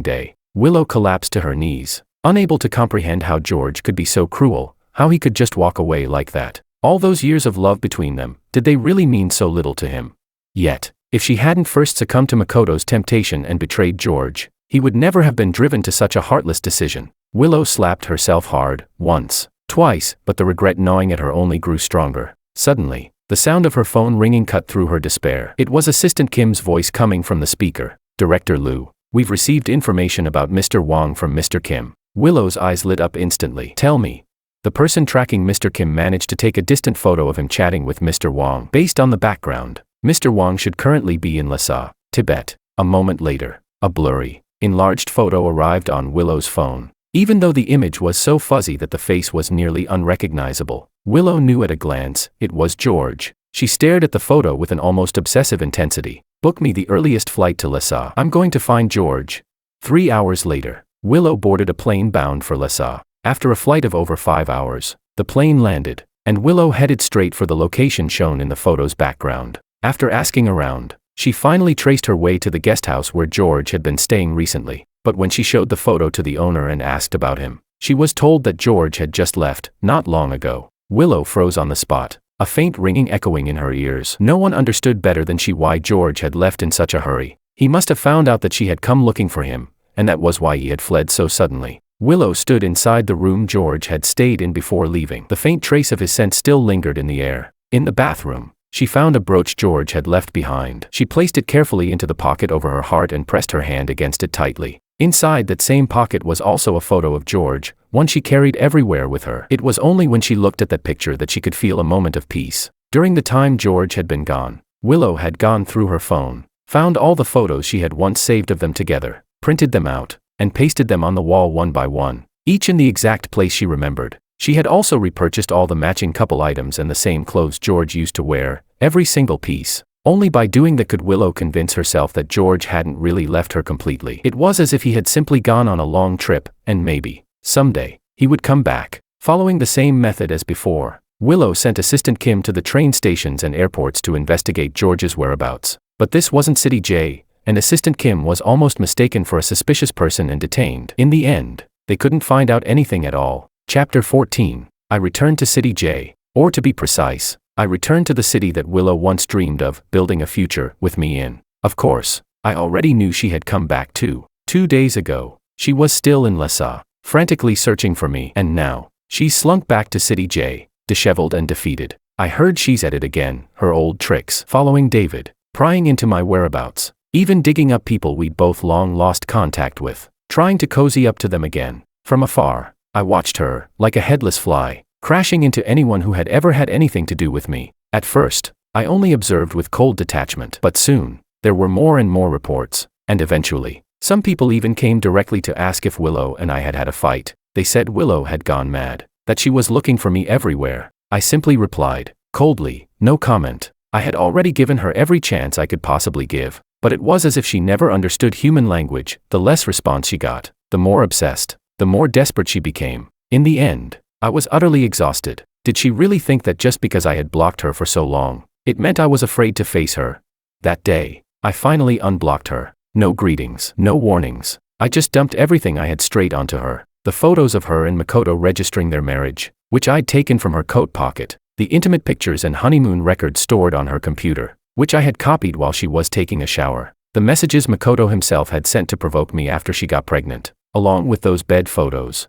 day. Willow collapsed to her knees, unable to comprehend how George could be so cruel, how he could just walk away like that. All those years of love between them, did they really mean so little to him? Yet, if she hadn't first succumbed to Makoto's temptation and betrayed George, he would never have been driven to such a heartless decision. Willow slapped herself hard, once, twice, but the regret gnawing at her only grew stronger. Suddenly, the sound of her phone ringing cut through her despair. It was Assistant Kim's voice coming from the speaker. Director Lu, we've received information about Mr. Wang from Mr. Kim. Willow's eyes lit up instantly. Tell me. The person tracking Mr. Kim managed to take a distant photo of him chatting with Mr. Wang. Based on the background, Mr. Wang should currently be in Lhasa, Tibet. A moment later, a blurry, enlarged photo arrived on Willow's phone. Even though the image was so fuzzy that the face was nearly unrecognizable, Willow knew at a glance, it was George. She stared at the photo with an almost obsessive intensity. Book me the earliest flight to Lhasa. I'm going to find George. 3 hours later, Willow boarded a plane bound for Lhasa. After a flight of over 5 hours, the plane landed, and Willow headed straight for the location shown in the photo's background. After asking around, she finally traced her way to the guest house where George had been staying recently. But when she showed the photo to the owner and asked about him, she was told that George had just left, not long ago. Willow froze on the spot, a faint ringing echoing in her ears. No one understood better than she why George had left in such a hurry. He must have found out that she had come looking for him, and that was why he had fled so suddenly. Willow stood inside the room George had stayed in before leaving. The faint trace of his scent still lingered in the air. In the bathroom, she found a brooch George had left behind. She placed it carefully into the pocket over her heart and pressed her hand against it tightly. Inside that same pocket was also a photo of George, one she carried everywhere with her. It was only when she looked at that picture that she could feel a moment of peace. During the time George had been gone, Willow had gone through her phone, found all the photos she had once saved of them together, printed them out, and pasted them on the wall one by one, each in the exact place she remembered. She had also repurchased all the matching couple items and the same clothes George used to wear, every single piece. Only by doing that could Willow convince herself that George hadn't really left her completely. It was as if he had simply gone on a long trip, and maybe, someday, he would come back. Following the same method as before, Willow sent Assistant Kim to the train stations and airports to investigate George's whereabouts. But this wasn't City J, and Assistant Kim was almost mistaken for a suspicious person and detained. In the end, they couldn't find out anything at all. Chapter 14. I returned to City J. Or to be precise, I returned to the city that Willow once dreamed of building a future with me in. Of course, I already knew she had come back too. 2 days ago, she was still in Lessa, frantically searching for me, and now, she's slunk back to City J, disheveled and defeated. I heard she's at it again, her old tricks, following David, prying into my whereabouts, even digging up people we'd both long lost contact with, trying to cozy up to them again. From afar, I watched her, like a headless fly, crashing into anyone who had ever had anything to do with me. At first, I only observed with cold detachment, but soon, there were more and more reports, and eventually, some people even came directly to ask if Willow and I had had a fight. They said Willow had gone mad, that she was looking for me everywhere. I simply replied, coldly, no comment. I had already given her every chance I could possibly give, but it was as if she never understood human language. The less response she got, the more obsessed, the more desperate she became. In the end, I was utterly exhausted. Did she really think that just because I had blocked her for so long, it meant I was afraid to face her? That day, I finally unblocked her. No greetings, no warnings. I just dumped everything I had straight onto her. The photos of her and Makoto registering their marriage, which I'd taken from her coat pocket, the intimate pictures and honeymoon records stored on her computer, which I had copied while she was taking a shower, the messages Makoto himself had sent to provoke me after she got pregnant, along with those bed photos.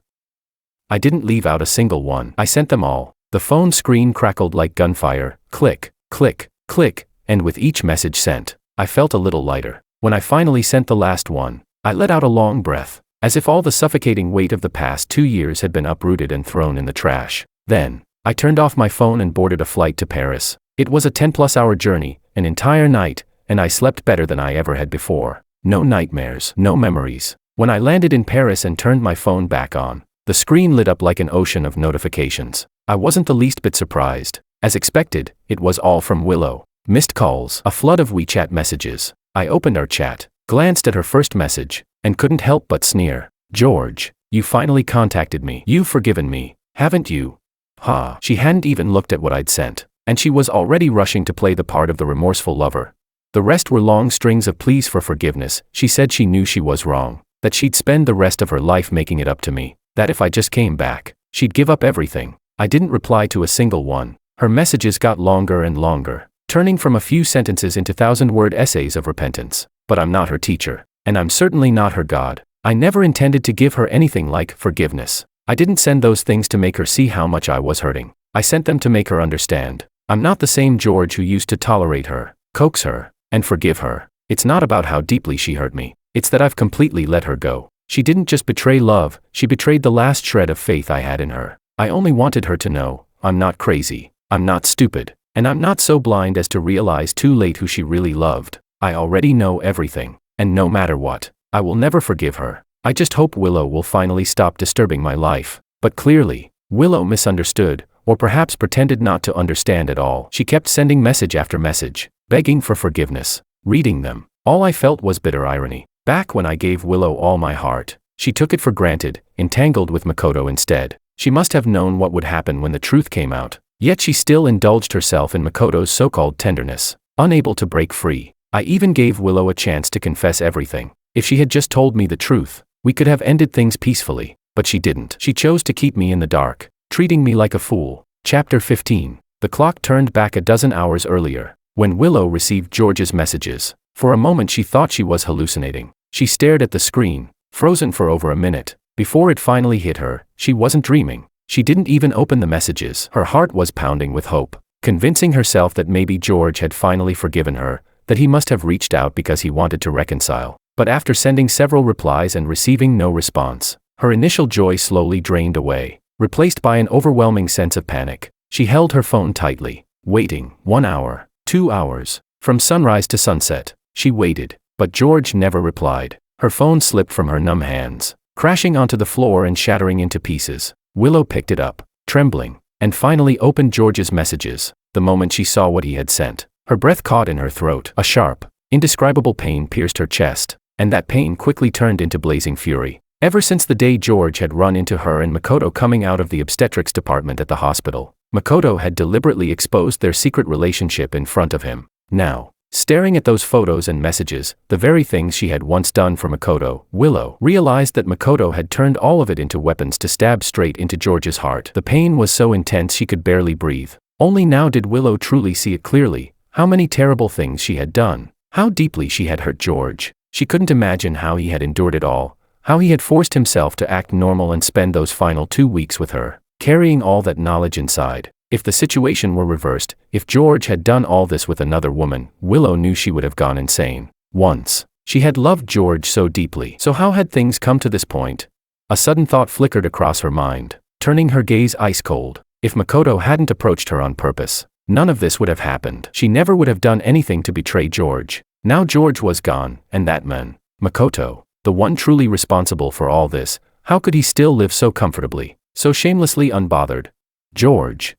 I didn't leave out a single one. I sent them all. The phone screen crackled like gunfire, click, click, click, and with each message sent, I felt a little lighter. When I finally sent the last one, I let out a long breath, as if all the suffocating weight of the past 2 years had been uprooted and thrown in the trash. Then, I turned off my phone and boarded a flight to Paris. It was a 10-plus-hour journey, an entire night, and I slept better than I ever had before. No nightmares, no memories. When I landed in Paris and turned my phone back on, the screen lit up like an ocean of notifications. I wasn't the least bit surprised. As expected, it was all from Willow. Missed calls, a flood of WeChat messages. I opened our chat, glanced at her first message, and couldn't help but sneer. George, you finally contacted me. You've forgiven me, haven't you? Ha. She hadn't even looked at what I'd sent, and she was already rushing to play the part of the remorseful lover. The rest were long strings of pleas for forgiveness. She said she knew she was wrong, that she'd spend the rest of her life making it up to me, that if I just came back, she'd give up everything. I didn't reply to a single one. Her messages got longer and longer, turning from a few sentences into 1,000-word essays of repentance. But I'm not her teacher, and I'm certainly not her God. I never intended to give her anything like forgiveness. I didn't send those things to make her see how much I was hurting. I sent them to make her understand. I'm not the same George who used to tolerate her, coax her, and forgive her. It's not about how deeply she hurt me. It's that I've completely let her go. She didn't just betray love, she betrayed the last shred of faith I had in her. I only wanted her to know, I'm not crazy, I'm not stupid, and I'm not so blind as to realize too late who she really loved. I already know everything, and no matter what, I will never forgive her. I just hope Willow will finally stop disturbing my life. But clearly, Willow misunderstood, or perhaps pretended not to understand at all. She kept sending message after message, begging for forgiveness. Reading them, all I felt was bitter irony. Back when I gave Willow all my heart, she took it for granted, entangled with Makoto instead. She must have known what would happen when the truth came out, yet she still indulged herself in Makoto's so-called tenderness, unable to break free. I even gave Willow a chance to confess everything. If she had just told me the truth, we could have ended things peacefully, but she didn't. She chose to keep me in the dark, treating me like a fool. Chapter 15. The clock turned back a dozen hours earlier, when Willow received George's messages. For a moment she thought she was hallucinating. She stared at the screen, frozen for over a minute. Before it finally hit her, she wasn't dreaming. She didn't even open the messages. Her heart was pounding with hope, convincing herself that maybe George had finally forgiven her, that he must have reached out because he wanted to reconcile. But after sending several replies and receiving no response, her initial joy slowly drained away, replaced by an overwhelming sense of panic. She held her phone tightly, waiting. 1 hour, 2 hours, from sunrise to sunset. She waited, but George never replied. Her phone slipped from her numb hands, crashing onto the floor and shattering into pieces. Willow picked it up, trembling, and finally opened George's messages. The moment she saw what he had sent, her breath caught in her throat. A sharp, indescribable pain pierced her chest, and that pain quickly turned into blazing fury. Ever since the day George had run into her and Makoto coming out of the obstetrics department at the hospital, Makoto had deliberately exposed their secret relationship in front of him. Now, Staring at those photos and messages, the very things she had once done for Makoto, Willow realized that Makoto had turned all of it into weapons to stab straight into George's heart. The pain was so intense she could barely breathe. Only now did Willow truly see it clearly, how many terrible things she had done, how deeply she had hurt George. She couldn't imagine how he had endured it all, how he had forced himself to act normal and spend those final 2 weeks with her, carrying all that knowledge inside. If the situation were reversed, if George had done all this with another woman, Willow knew she would have gone insane. Once, she had loved George so deeply. So how had things come to this point? A sudden thought flickered across her mind, turning her gaze ice cold. If Makoto hadn't approached her on purpose, none of this would have happened. She never would have done anything to betray George. Now George was gone, and that man, Makoto, the one truly responsible for all this, how could he still live so comfortably, so shamelessly unbothered? George.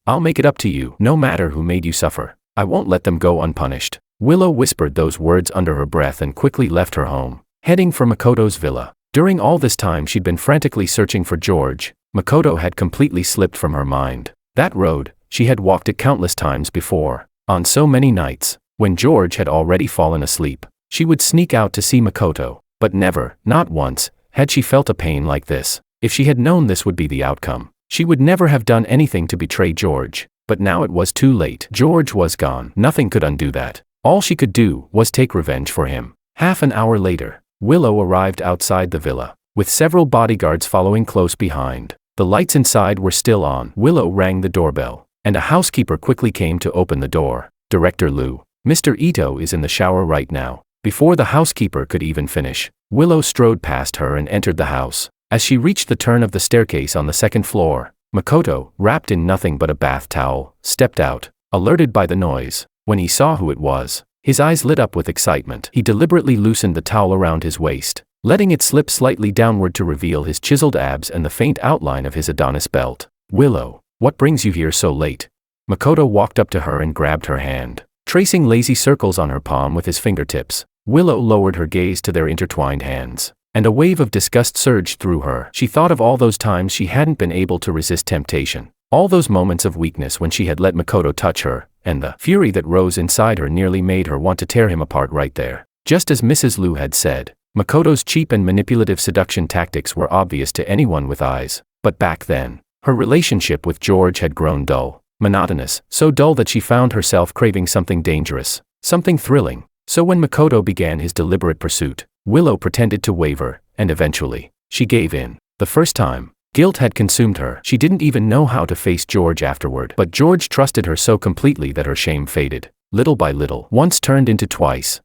I'll make it up to you, no matter who made you suffer. I won't let them go unpunished. Willow whispered those words under her breath and quickly left her home, heading for Makoto's villa. During all this time she'd been frantically searching for George. Makoto had completely slipped from her mind. That road, she had walked it countless times before. On so many nights, when George had already fallen asleep, she would sneak out to see Makoto, but never, not once, had she felt a pain like this. If she had known this would be the outcome, she would never have done anything to betray George. But now it was too late. George was gone. Nothing could undo that. All she could do was take revenge for him. Half an hour later, Willow arrived outside the villa, with several bodyguards following close behind. The lights inside were still on. Willow rang the doorbell, and a housekeeper quickly came to open the door. Director Liu, Mr. Ito is in the shower right now. Before the housekeeper could even finish, Willow strode past her and entered the house. As she reached the turn of the staircase on the second floor, Makoto, wrapped in nothing but a bath towel, stepped out, alerted by the noise. When he saw who it was, his eyes lit up with excitement. He deliberately loosened the towel around his waist, letting it slip slightly downward to reveal his chiseled abs and the faint outline of his Adonis belt. Willow, what brings you here so late? Makoto walked up to her and grabbed her hand, tracing lazy circles on her palm with his fingertips. Willow lowered her gaze to their intertwined hands, and a wave of disgust surged through her. She thought of all those times she hadn't been able to resist temptation, all those moments of weakness when she had let Makoto touch her, and the fury that rose inside her nearly made her want to tear him apart right there. Just as Mrs. Liu had said, Makoto's cheap and manipulative seduction tactics were obvious to anyone with eyes, but back then, her relationship with George had grown dull, monotonous, so dull that she found herself craving something dangerous, something thrilling. So when Makoto began his deliberate pursuit, Willow pretended to waver, and eventually, she gave in. The first time, guilt had consumed her. She didn't even know how to face George afterward. But George trusted her so completely that her shame faded, little by little. Once turned into twice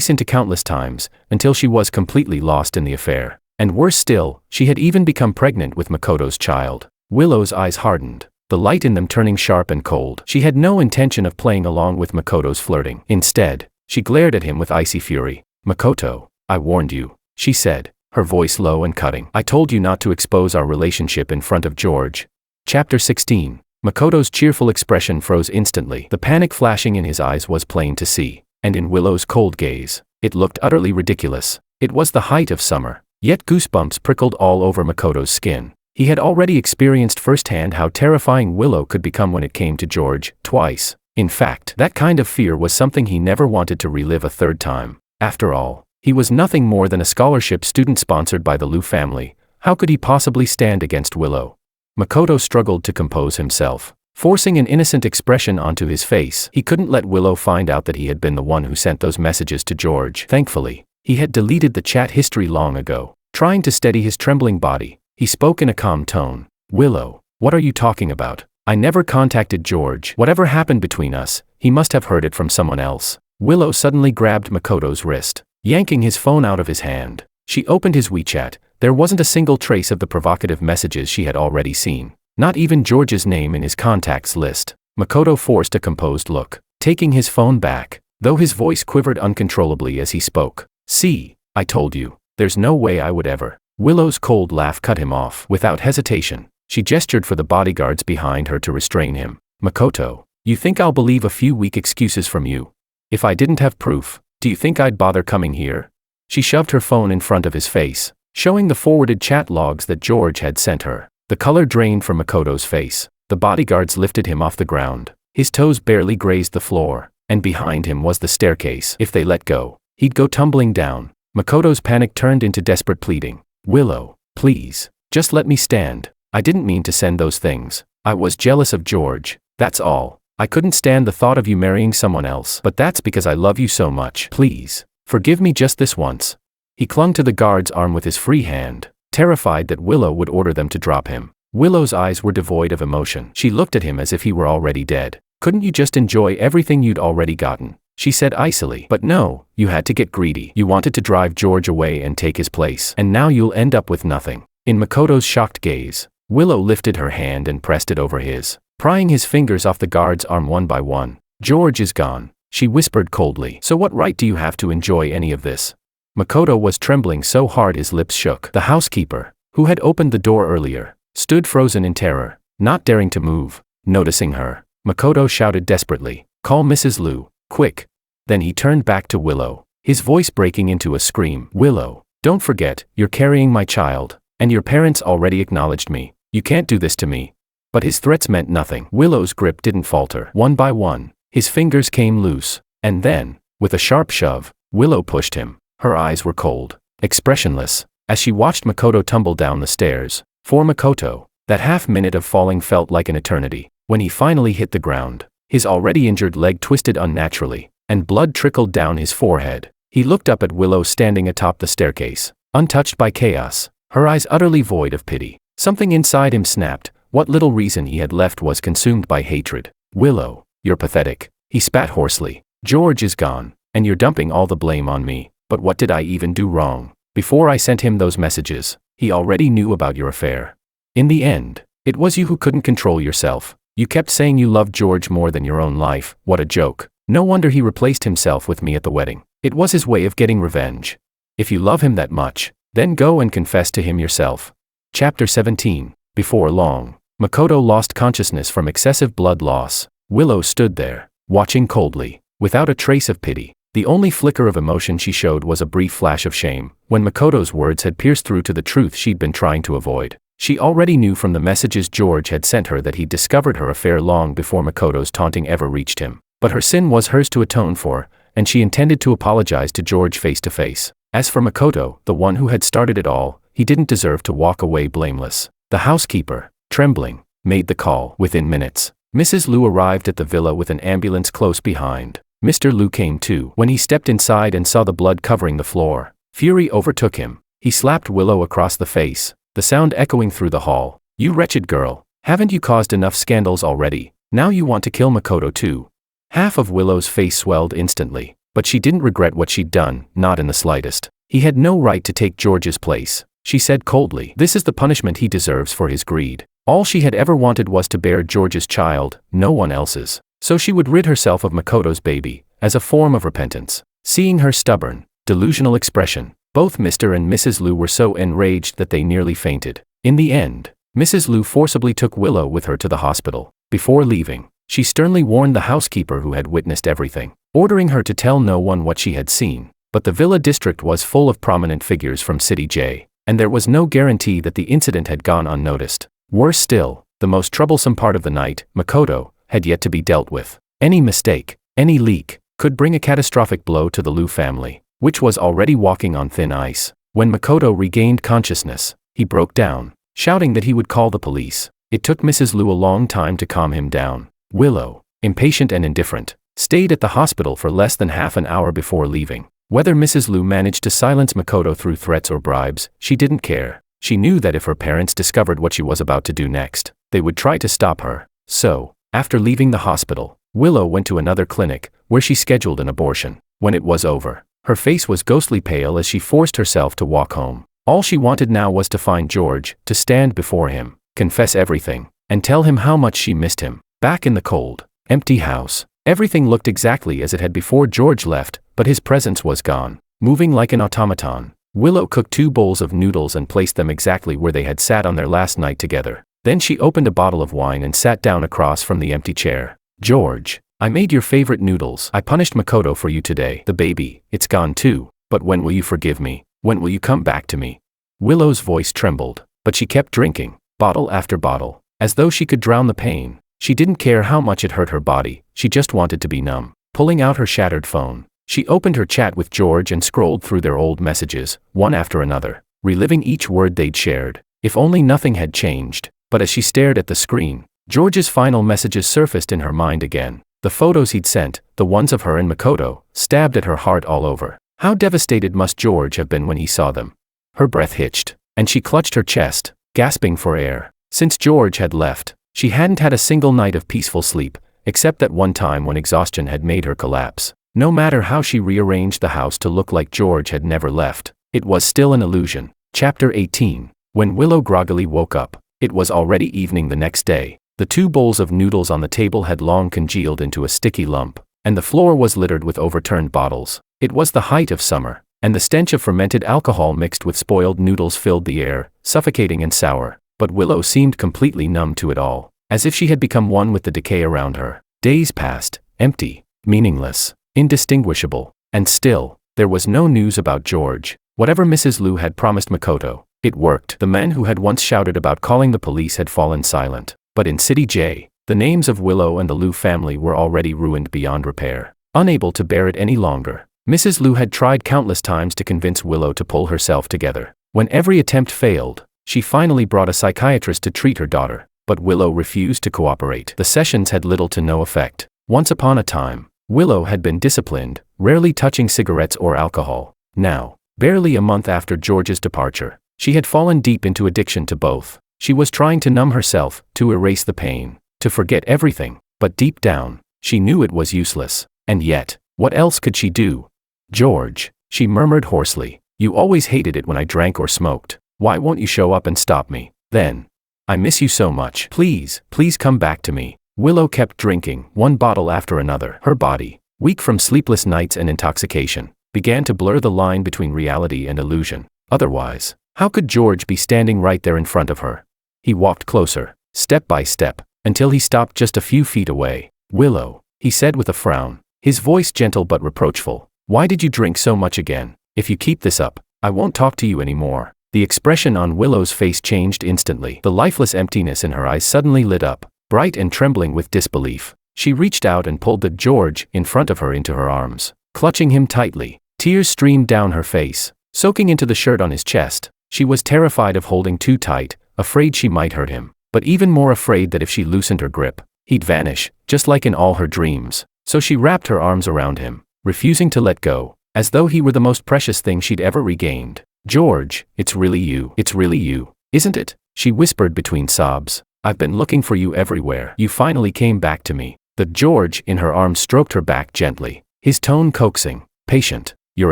into countless times, until she was completely lost in the affair. And worse still, she had even become pregnant with Makoto's child. Willow's eyes hardened, the light in them turning sharp and cold. She had no intention of playing along with Makoto's flirting. Instead, she glared at him with icy fury. Makoto, I warned you, she said, her voice low and cutting. I told you not to expose our relationship in front of George. Chapter 16. Makoto's cheerful expression froze instantly. The panic flashing in his eyes was plain to see, and in Willow's cold gaze, it looked utterly ridiculous. It was the height of summer, yet goosebumps prickled all over Makoto's skin. He had already experienced firsthand how terrifying Willow could become when it came to George, twice. In fact, that kind of fear was something he never wanted to relive a third time. After all, he was nothing more than a scholarship student sponsored by the Liu family. How could he possibly stand against Willow? Makoto struggled to compose himself, forcing an innocent expression onto his face. He couldn't let Willow find out that he had been the one who sent those messages to George. Thankfully, he had deleted the chat history long ago. Trying to steady his trembling body, he spoke in a calm tone. Willow, what are you talking about? I never contacted George. Whatever happened between us, he must have heard it from someone else. Willow suddenly grabbed Makoto's wrist, yanking his phone out of his hand. She opened his WeChat. There wasn't a single trace of the provocative messages she had already seen. Not even George's name in his contacts list. Makoto forced a composed look, taking his phone back, though his voice quivered uncontrollably as he spoke. See, I told you, there's no way I would ever. Willow's cold laugh cut him off. Without hesitation, she gestured for the bodyguards behind her to restrain him. Makoto, you think I'll believe a few weak excuses from you? If I didn't have proof, do you think I'd bother coming here? She shoved her phone in front of his face, showing the forwarded chat logs that George had sent her. The color drained from Makoto's face. The bodyguards lifted him off the ground. His toes barely grazed the floor. and behind him was the staircase. If they let go, he'd go tumbling down. Makoto's panic turned into desperate pleading. Willow, please, just let me stand. I didn't mean to send those things. I was jealous of George, that's all. I couldn't stand the thought of you marrying someone else. But that's because I love you so much. Please, forgive me just this once. He clung to the guard's arm with his free hand, terrified that Willow would order them to drop him. Willow's eyes were devoid of emotion. She looked at him as if he were already dead. Couldn't you just enjoy everything you'd already gotten? She said icily. But no, you had to get greedy. You wanted to drive George away and take his place. And now you'll end up with nothing. In Makoto's shocked gaze, Willow lifted her hand and pressed it over his, prying his fingers off the guard's arm one by one. George is gone, she whispered coldly. So what right do you have to enjoy any of this? Makoto was trembling so hard his lips shook. The housekeeper, who had opened the door earlier, stood frozen in terror, not daring to move. Noticing her, Makoto shouted desperately, "Call Mrs. Liu, quick." Then he turned back to Willow, his voice breaking into a scream. "Willow, don't forget, you're carrying my child, and your parents already acknowledged me. You can't do this to me." But his threats meant nothing. Willow's grip didn't falter. One by one, his fingers came loose, and then, with a sharp shove, Willow pushed him. Her eyes were cold, expressionless, as she watched Makoto tumble down the stairs. For Makoto, that half-minute of falling felt like an eternity. When he finally hit the ground, his already injured leg twisted unnaturally, and blood trickled down his forehead. He looked up at Willow standing atop the staircase, untouched by chaos, her eyes utterly void of pity. Something inside him snapped. What little reason he had left was consumed by hatred. "Willow, you're pathetic," he spat hoarsely. "George is gone, and you're dumping all the blame on me. But what did I even do wrong? Before I sent him those messages, he already knew about your affair. In the end, it was you who couldn't control yourself. You kept saying you loved George more than your own life. What a joke. No wonder he replaced himself with me at the wedding. It was his way of getting revenge. If you love him that much, then go and confess to him yourself." Chapter 17. Before long, Makoto lost consciousness from excessive blood loss. Willow stood there, watching coldly, without a trace of pity. The only flicker of emotion she showed was a brief flash of shame, when Makoto's words had pierced through to the truth she'd been trying to avoid. She already knew from the messages George had sent her that he'd discovered her affair long before Makoto's taunting ever reached him. But her sin was hers to atone for, and she intended to apologize to George face to face. As for Makoto, the one who had started it all, he didn't deserve to walk away blameless. The housekeeper, trembling, made the call. Within minutes, Mrs. Liu arrived at the villa with an ambulance close behind. Mr. Liu came too. When he stepped inside and saw the blood covering the floor, fury overtook him. He slapped Willow across the face, the sound echoing through the hall. "You wretched girl, haven't you caused enough scandals already? Now you want to kill Makoto too." Half of Willow's face swelled instantly, but she didn't regret what she'd done, not in the slightest. "He had no right to take George's place," she said coldly. "This is the punishment he deserves for his greed." All she had ever wanted was to bear George's child, no one else's. So she would rid herself of Makoto's baby, as a form of repentance. Seeing her stubborn, delusional expression, both Mr. and Mrs. Liu were so enraged that they nearly fainted. In the end, Mrs. Liu forcibly took Willow with her to the hospital. Before leaving, she sternly warned the housekeeper who had witnessed everything, ordering her to tell no one what she had seen. But the villa district was full of prominent figures from City J, and there was no guarantee that the incident had gone unnoticed. Worse still, the most troublesome part of the night, Makoto, had yet to be dealt with. Any mistake, any leak, could bring a catastrophic blow to the Liu family, which was already walking on thin ice. When Makoto regained consciousness, he broke down, shouting that he would call the police. It took Mrs. Liu a long time to calm him down. Willow, impatient and indifferent, stayed at the hospital for less than half an hour before leaving. Whether Mrs. Liu managed to silence Makoto through threats or bribes, she didn't care. She knew that if her parents discovered what she was about to do next, they would try to stop her. So, after leaving the hospital, Willow went to another clinic, where she scheduled an abortion. When it was over, her face was ghostly pale as she forced herself to walk home. All she wanted now was to find George, to stand before him, confess everything, and tell him how much she missed him. Back in the cold, empty house, everything looked exactly as it had before George left, but his presence was gone. Moving like an automaton, Willow cooked 2 bowls of noodles and placed them exactly where they had sat on their last night together. Then she opened a bottle of wine and sat down across from the empty chair. "George, I made your favorite noodles. I punished Makoto for you today. The baby, it's gone too. But when will you forgive me? When will you come back to me?" Willow's voice trembled, but she kept drinking, bottle after bottle, as though she could drown the pain. She didn't care how much it hurt her body, she just wanted to be numb. pulling out her shattered phone. She opened her chat with George and scrolled through their old messages, one after another, reliving each word they'd shared. If only nothing had changed. But as she stared at the screen, George's final messages surfaced in her mind again. The photos he'd sent, the ones of her and Makoto, stabbed at her heart all over. How devastated must George have been when he saw them? Her breath hitched, and she clutched her chest, gasping for air. Since George had left, she hadn't had a single night of peaceful sleep, except that one time when exhaustion had made her collapse. No matter how she rearranged the house to look like George had never left, it was still an illusion. Chapter 18. When Willow groggily woke up, it was already evening the next day. The 2 bowls of noodles on the table had long congealed into a sticky lump, and the floor was littered with overturned bottles. It was the height of summer, and the stench of fermented alcohol mixed with spoiled noodles filled the air, suffocating and sour. But Willow seemed completely numb to it all, as if she had become one with the decay around her. Days passed, empty, meaningless, indistinguishable, and still, there was no news about George. Whatever Mrs. Liu had promised Makoto, it worked. The men who had once shouted about calling the police had fallen silent. But in City J, the names of Willow and the Liu family were already ruined beyond repair. Unable to bear it any longer, Mrs. Liu had tried countless times to convince Willow to pull herself together. When every attempt failed, she finally brought a psychiatrist to treat her daughter, but Willow refused to cooperate. The sessions had little to no effect. Once upon a time, Willow had been disciplined, rarely touching cigarettes or alcohol. Now, barely a month after George's departure, she had fallen deep into addiction to both. She was trying to numb herself, to erase the pain, to forget everything, but deep down, she knew it was useless. And yet, what else could she do? George, she murmured hoarsely, you always hated it when I drank or smoked. Why won't you show up and stop me? Then, I miss you so much. Please, please come back to me. Willow kept drinking, one bottle after another. Her body, weak from sleepless nights and intoxication, began to blur the line between reality and illusion. Otherwise, how could George be standing right there in front of her? He walked closer, step by step, until he stopped just a few feet away. Willow, he said with a frown, his voice gentle but reproachful. Why did you drink so much again? If you keep this up, I won't talk to you anymore. The expression on Willow's face changed instantly. The lifeless emptiness in her eyes suddenly lit up, bright and trembling with disbelief. She reached out and pulled the George in front of her into her arms, clutching him tightly. Tears streamed down her face, soaking into the shirt on his chest. She was terrified of holding too tight, afraid she might hurt him, but even more afraid that if she loosened her grip, he'd vanish, just like in all her dreams. So she wrapped her arms around him, refusing to let go, as though he were the most precious thing she'd ever regained. George, it's really you, isn't it? She whispered between sobs. I've been looking for you everywhere. You finally came back to me. The George in her arms stroked her back gently, his tone coaxing, patient. You're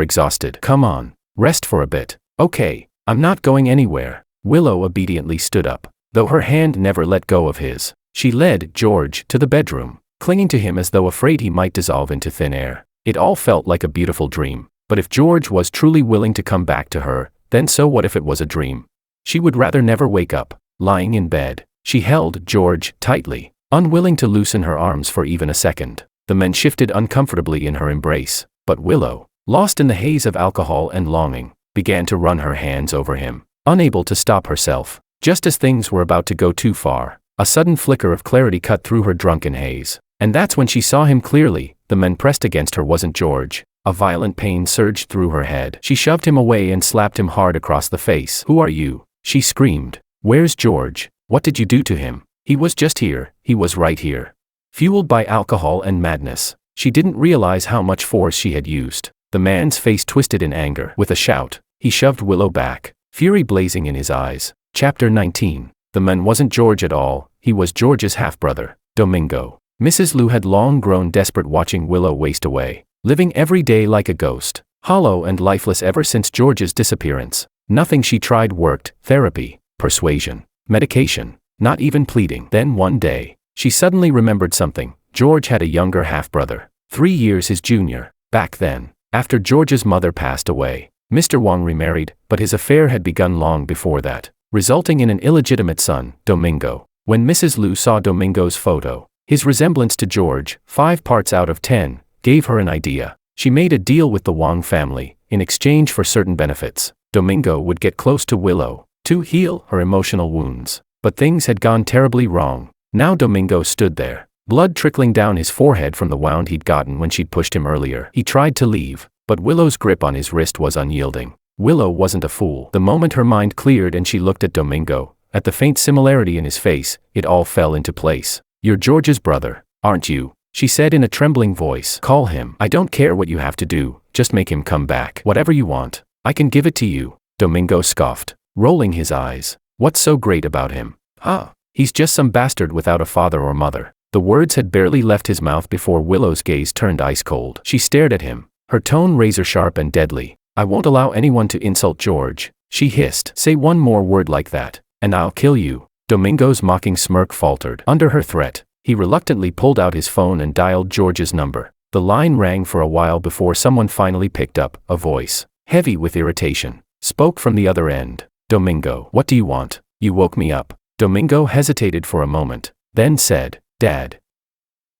exhausted. Come on, rest for a bit. Okay, I'm not going anywhere. Willow obediently stood up, though her hand never let go of his. She led George to the bedroom, clinging to him as though afraid he might dissolve into thin air. It all felt like a beautiful dream, but if George was truly willing to come back to her, then so what if it was a dream? She would rather never wake up. Lying in bed, she held George tightly, unwilling to loosen her arms for even a second. The men shifted uncomfortably in her embrace, but Willow, lost in the haze of alcohol and longing, began to run her hands over him, unable to stop herself. Just as things were about to go too far, a sudden flicker of clarity cut through her drunken haze. And that's when she saw him clearly. The man pressed against her wasn't George. A violent pain surged through her head. She shoved him away and slapped him hard across the face. Who are you? She screamed. Where's George? What did you do to him? He was just here. He was right here. Fueled by alcohol and madness, she didn't realize how much force she had used. The man's face twisted in anger. With a shout, he shoved Willow back, fury blazing in his eyes. Chapter 19. The man wasn't George at all. He was George's half-brother, Domingo. Mrs. Liu had long grown desperate watching Willow waste away, living every day like a ghost, hollow and lifeless ever since George's disappearance. Nothing she tried worked. Therapy, persuasion, medication, not even pleading. Then one day, she suddenly remembered something. George had a younger half-brother, 3 years his junior. Back then, after George's mother passed away, Mr. Wang remarried, but his affair had begun long before that, resulting in an illegitimate son, Domingo. When Mrs. Liu saw Domingo's photo, his resemblance to George, 5 parts out of 10, gave her an idea. She made a deal with the Wang family. In exchange for certain benefits, Domingo would get close to Willow, to heal her emotional wounds. But things had gone terribly wrong. Now Domingo stood there, blood trickling down his forehead from the wound he'd gotten when she'd pushed him earlier. He tried to leave, but Willow's grip on his wrist was unyielding. Willow wasn't a fool. The moment her mind cleared and she looked at Domingo, at the faint similarity in his face, it all fell into place. "You're George's brother, aren't you?" she said in a trembling voice. "Call him. I don't care what you have to do, just make him come back. Whatever you want, I can give it to you." Domingo scoffed, rolling his eyes. "What's so great about him? Huh? He's just some bastard without a father or mother." The words had barely left his mouth before Willow's gaze turned ice cold. She stared at him, her tone razor-sharp and deadly. "I won't allow anyone to insult George," she hissed. "Say one more word like that, and I'll kill you." Domingo's mocking smirk faltered. Under her threat, he reluctantly pulled out his phone and dialed George's number. The line rang for a while before someone finally picked up. A voice, heavy with irritation, spoke from the other end. "Domingo, what do you want? You woke me up." Domingo hesitated for a moment, then said, "Dad.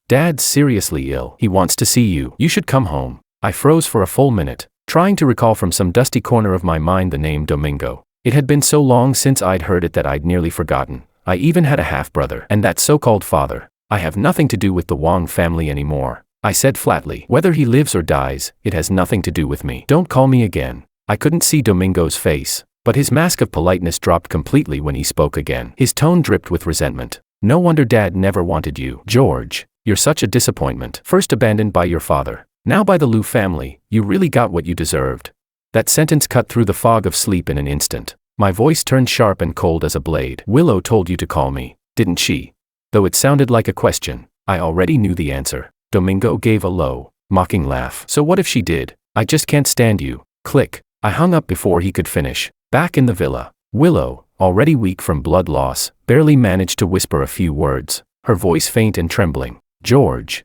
Dad's seriously ill. He wants to see you. You should come home." I froze for a full minute, trying to recall from some dusty corner of my mind the name Domingo. It had been so long since I'd heard it that I'd nearly forgotten. I even had a half-brother, and that so-called father. "I have nothing to do with the Wong family anymore," I said flatly. "Whether he lives or dies, it has nothing to do with me. Don't call me again." I couldn't see Domingo's face, but his mask of politeness dropped completely when he spoke again. His tone dripped with resentment. "No wonder Dad never wanted you. George, you're such a disappointment. First abandoned by your father, now by the Liu family. You really got what you deserved." That sentence cut through the fog of sleep in an instant. My voice turned sharp and cold as a blade. "Willow told you to call me, didn't she?" Though it sounded like a question, I already knew the answer. Domingo gave a low, mocking laugh. "So what if she did? I just can't stand you." Click. I hung up before he could finish. Back in the villa, Willow, already weak from blood loss, barely managed to whisper a few words, her voice faint and trembling. "George,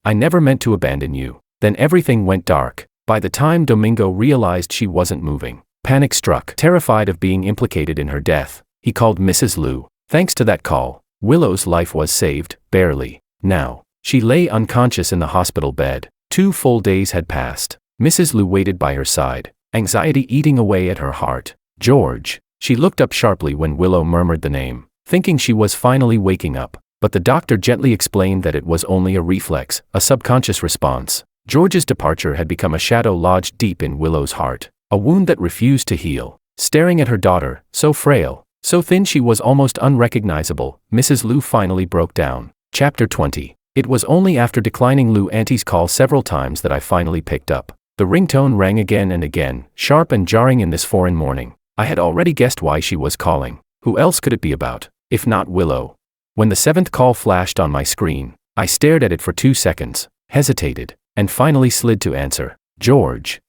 I never meant to abandon you." Then everything went dark. By the time Domingo realized she wasn't moving, panic struck. Terrified of being implicated in her death, he called Mrs. Liu. Thanks to that call, Willow's life was saved, barely. Now, she lay unconscious in the hospital bed. 2 full days had passed. Mrs. Liu waited by her side, anxiety eating away at her heart. "George." She looked up sharply when Willow murmured the name, thinking she was finally waking up. But the doctor gently explained that it was only a reflex, a subconscious response. George's departure had become a shadow lodged deep in Willow's heart, a wound that refused to heal. Staring at her daughter, so frail, so thin she was almost unrecognizable, Mrs. Liu finally broke down. Chapter 20. It was only after declining Liu Auntie's call several times that I finally picked up. The ringtone rang again and again, sharp and jarring in this foreign morning. I had already guessed why she was calling. Who else could it be about, if not Willow? When the 7th call flashed on my screen, I stared at it for 2 seconds, hesitated, and finally slid to answer. "George.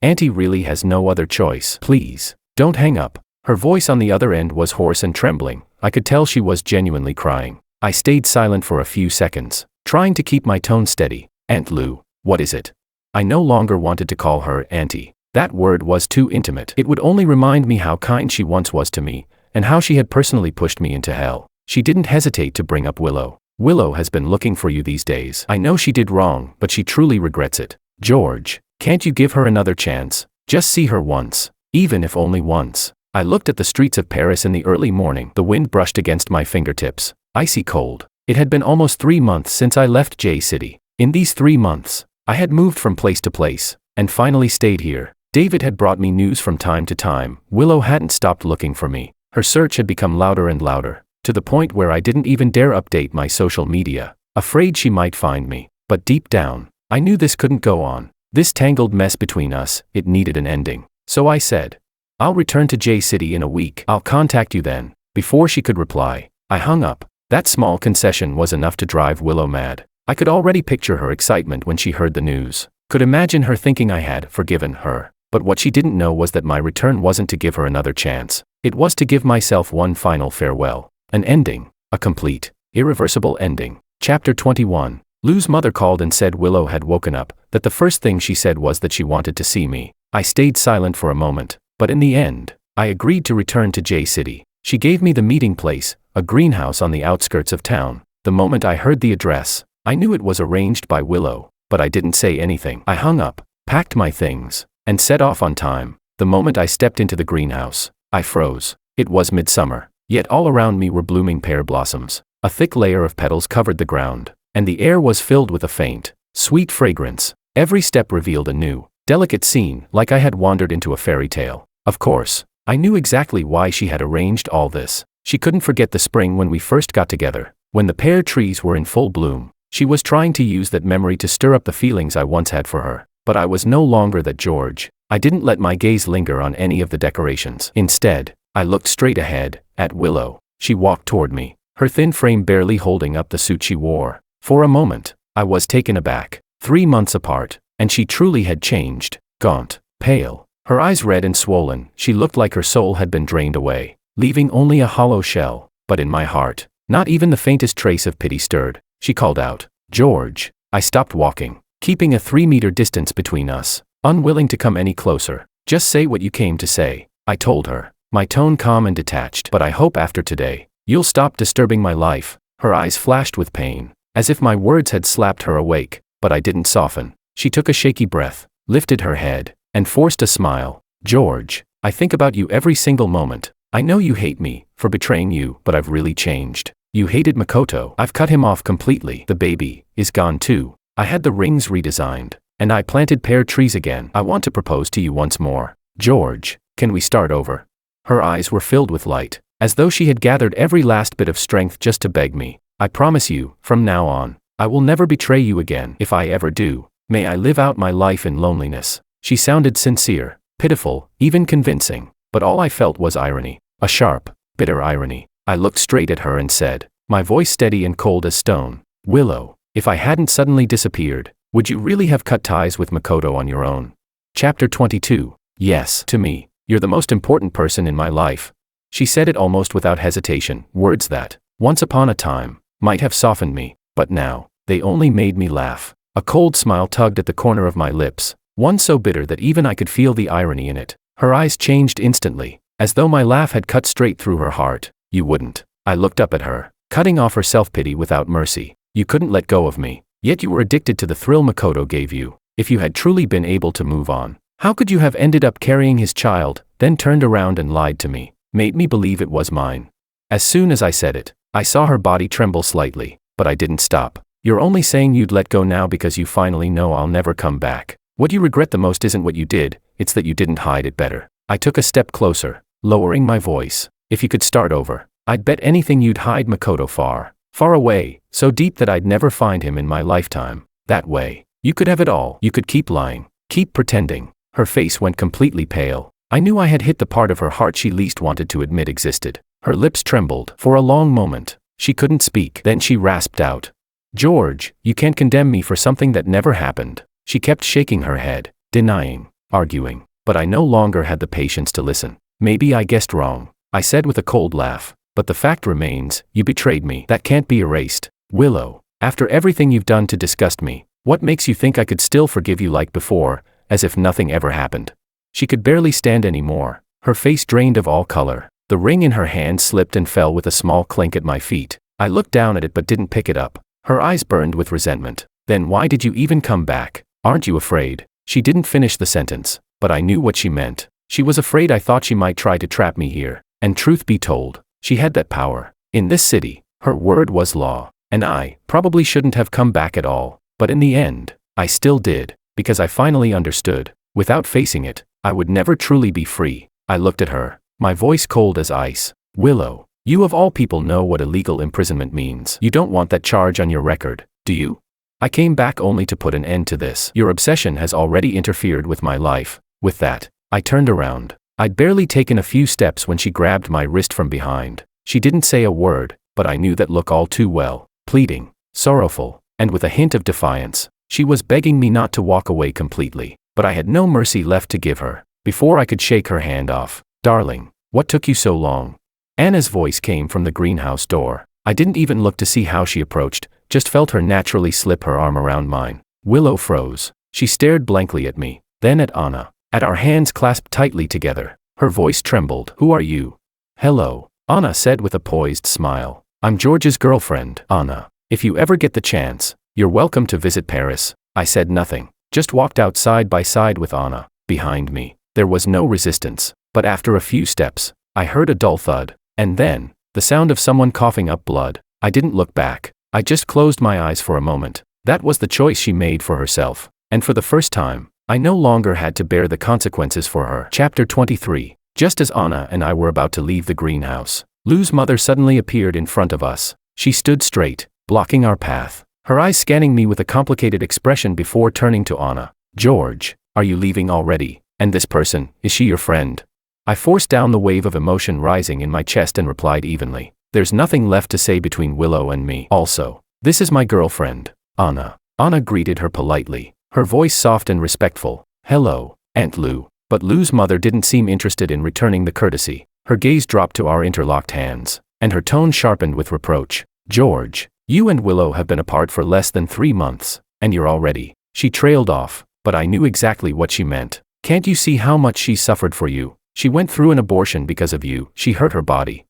Auntie really has no other choice. Please, don't hang up." Her voice on the other end was hoarse and trembling. I could tell she was genuinely crying. I stayed silent for a few seconds, trying to keep my tone steady. "Aunt Liu, what is it?" I no longer wanted to call her Auntie. That word was too intimate. It would only remind me how kind she once was to me, and how she had personally pushed me into hell. She didn't hesitate to bring up Willow. "Willow has been looking for you these days. I know she did wrong, but she truly regrets it. George, can't you give her another chance? Just see her once, even if only once." I looked at the streets of Paris in the early morning. The wind brushed against my fingertips, icy cold. It had been almost 3 months since I left J City. In these 3 months, I had moved from place to place, and finally stayed here. David had brought me news from time to time. Willow hadn't stopped looking for me. Her search had become louder and louder, to the point where I didn't even dare update my social media, afraid she might find me. But deep down, I knew this couldn't go on. This tangled mess between us, it needed an ending. So I said, "I'll return to J City in a week. I'll contact you then." Before she could reply, I hung up. That small concession was enough to drive Willow mad. I could already picture her excitement when she heard the news. Could imagine her thinking I had forgiven her. But what she didn't know was that my return wasn't to give her another chance. It was to give myself one final farewell. An ending. A complete, irreversible ending. Chapter 21. Lou's mother called and said Willow had woken up, that the first thing she said was that she wanted to see me. I stayed silent for a moment, but in the end, I agreed to return to J City. She gave me the meeting place, a greenhouse on the outskirts of town. The moment I heard the address, I knew it was arranged by Willow, but I didn't say anything. I hung up, packed my things, and set off on time. The moment I stepped into the greenhouse, I froze. It was midsummer, yet all around me were blooming pear blossoms. A thick layer of petals covered the ground, and the air was filled with a faint, sweet fragrance. Every step revealed a new, delicate scene, like I had wandered into a fairy tale. Of course, I knew exactly why she had arranged all this. She couldn't forget the spring when we first got together, when the pear trees were in full bloom. She was trying to use that memory to stir up the feelings I once had for her. But I was no longer that George. I didn't let my gaze linger on any of the decorations. Instead, I looked straight ahead, at Willow. She walked toward me, her thin frame barely holding up the suit she wore. For a moment, I was taken aback. 3 months apart, and she truly had changed. Gaunt, pale, her eyes red and swollen, she looked like her soul had been drained away, leaving only a hollow shell. But in my heart, not even the faintest trace of pity stirred. She called out, "George." I stopped walking, keeping a 3-meter distance between us, unwilling to come any closer. "Just say what you came to say," I told her, my tone calm and detached. "But I hope after today, you'll stop disturbing my life." Her eyes flashed with pain, as if my words had slapped her awake, but I didn't soften. She took a shaky breath, lifted her head, and forced a smile. "George, I think about you every single moment. I know you hate me for betraying you, but I've really changed. You hated Makoto. I've cut him off completely. The baby is gone too. I had the rings redesigned, and I planted pear trees again. I want to propose to you once more. George, can we start over?" Her eyes were filled with light, as though she had gathered every last bit of strength just to beg me. "I promise you, from now on, I will never betray you again. If I ever do, may I live out my life in loneliness." She sounded sincere, pitiful, even convincing, but all I felt was irony, a sharp, bitter irony. I looked straight at her and said, my voice steady and cold as stone, "Willow, if I hadn't suddenly disappeared, would you really have cut ties with Makoto on your own?" Chapter 22. Yes, to me, you're the most important person in my life. She said it almost without hesitation, words that, once upon a time, might have softened me, but now, they only made me laugh. A cold smile tugged at the corner of my lips, one so bitter that even I could feel the irony in it. Her eyes changed instantly, as though my laugh had cut straight through her heart. "You wouldn't." I looked up at her, cutting off her self-pity without mercy. "You couldn't let go of me, yet you were addicted to the thrill Makoto gave you. If you had truly been able to move on, how could you have ended up carrying his child, then turned around and lied to me, made me believe it was mine?" As soon as I said it, I saw her body tremble slightly, but I didn't stop. "You're only saying you'd let go now because you finally know I'll never come back. What you regret the most isn't what you did, it's that you didn't hide it better." I took a step closer, lowering my voice. "If you could start over, I'd bet anything you'd hide Makoto far, far away, so deep that I'd never find him in my lifetime. That way, you could have it all. You could keep lying, keep pretending." Her face went completely pale. I knew I had hit the part of her heart she least wanted to admit existed. Her lips trembled. For a long moment, she couldn't speak. Then she rasped out, "George, you can't condemn me for something that never happened." She kept shaking her head, denying, arguing, but I no longer had the patience to listen. "Maybe I guessed wrong," I said with a cold laugh, "but the fact remains, you betrayed me. That can't be erased. Willow, after everything you've done to disgust me, what makes you think I could still forgive you like before, as if nothing ever happened?" She could barely stand anymore, her face drained of all color. The ring in her hand slipped and fell with a small clink at my feet. I looked down at it but didn't pick it up. Her eyes burned with resentment. "Then why did you even come back? Aren't you afraid?" She didn't finish the sentence, but I knew what she meant. She was afraid I thought she might try to trap me here, and truth be told, she had that power. In this city, her word was law, and I probably shouldn't have come back at all, but in the end, I still did, because I finally understood. Without facing it, I would never truly be free. I looked at her, my voice cold as ice. "Willow, you of all people know what illegal imprisonment means. You don't want that charge on your record, do you? I came back only to put an end to this. Your obsession has already interfered with my life." With that, I turned around. I'd barely taken a few steps when she grabbed my wrist from behind. She didn't say a word, but I knew that look all too well. Pleading, sorrowful, and with a hint of defiance. She was begging me not to walk away completely, but I had no mercy left to give her. Before I could shake her hand off, "Darling, what took you so long?" Anna's voice came from the greenhouse door. I didn't even look to see how she approached, just felt her naturally slip her arm around mine. Willow froze. She stared blankly at me, then at Anna, at our hands clasped tightly together. Her voice trembled. "Who are you?" "Hello," Anna said with a poised smile. "I'm George's girlfriend." "Anna, if you ever get the chance, you're welcome to visit Paris." I said nothing, just walked out side by side with Anna. Behind me, there was no resistance, but after a few steps, I heard a dull thud, and then, the sound of someone coughing up blood. I didn't look back. I just closed my eyes for a moment. That was the choice she made for herself. And for the first time, I no longer had to bear the consequences for her. Chapter 23. Just as Anna and I were about to leave the greenhouse, Lou's mother suddenly appeared in front of us. She stood straight, blocking our path, her eyes scanning me with a complicated expression before turning to Anna. "George, are you leaving already? And this person, is she your friend?" I forced down the wave of emotion rising in my chest and replied evenly, "There's nothing left to say between Willow and me. Also, this is my girlfriend, Anna." Anna greeted her politely, her voice soft and respectful. "Hello, Aunt Lou." But Lou's mother didn't seem interested in returning the courtesy. Her gaze dropped to our interlocked hands, and her tone sharpened with reproach. "George, you and Willow have been apart for less than 3 months, and you're already..." She trailed off, but I knew exactly what she meant. "Can't you see how much she suffered for you? She went through an abortion because of you. She hurt her body.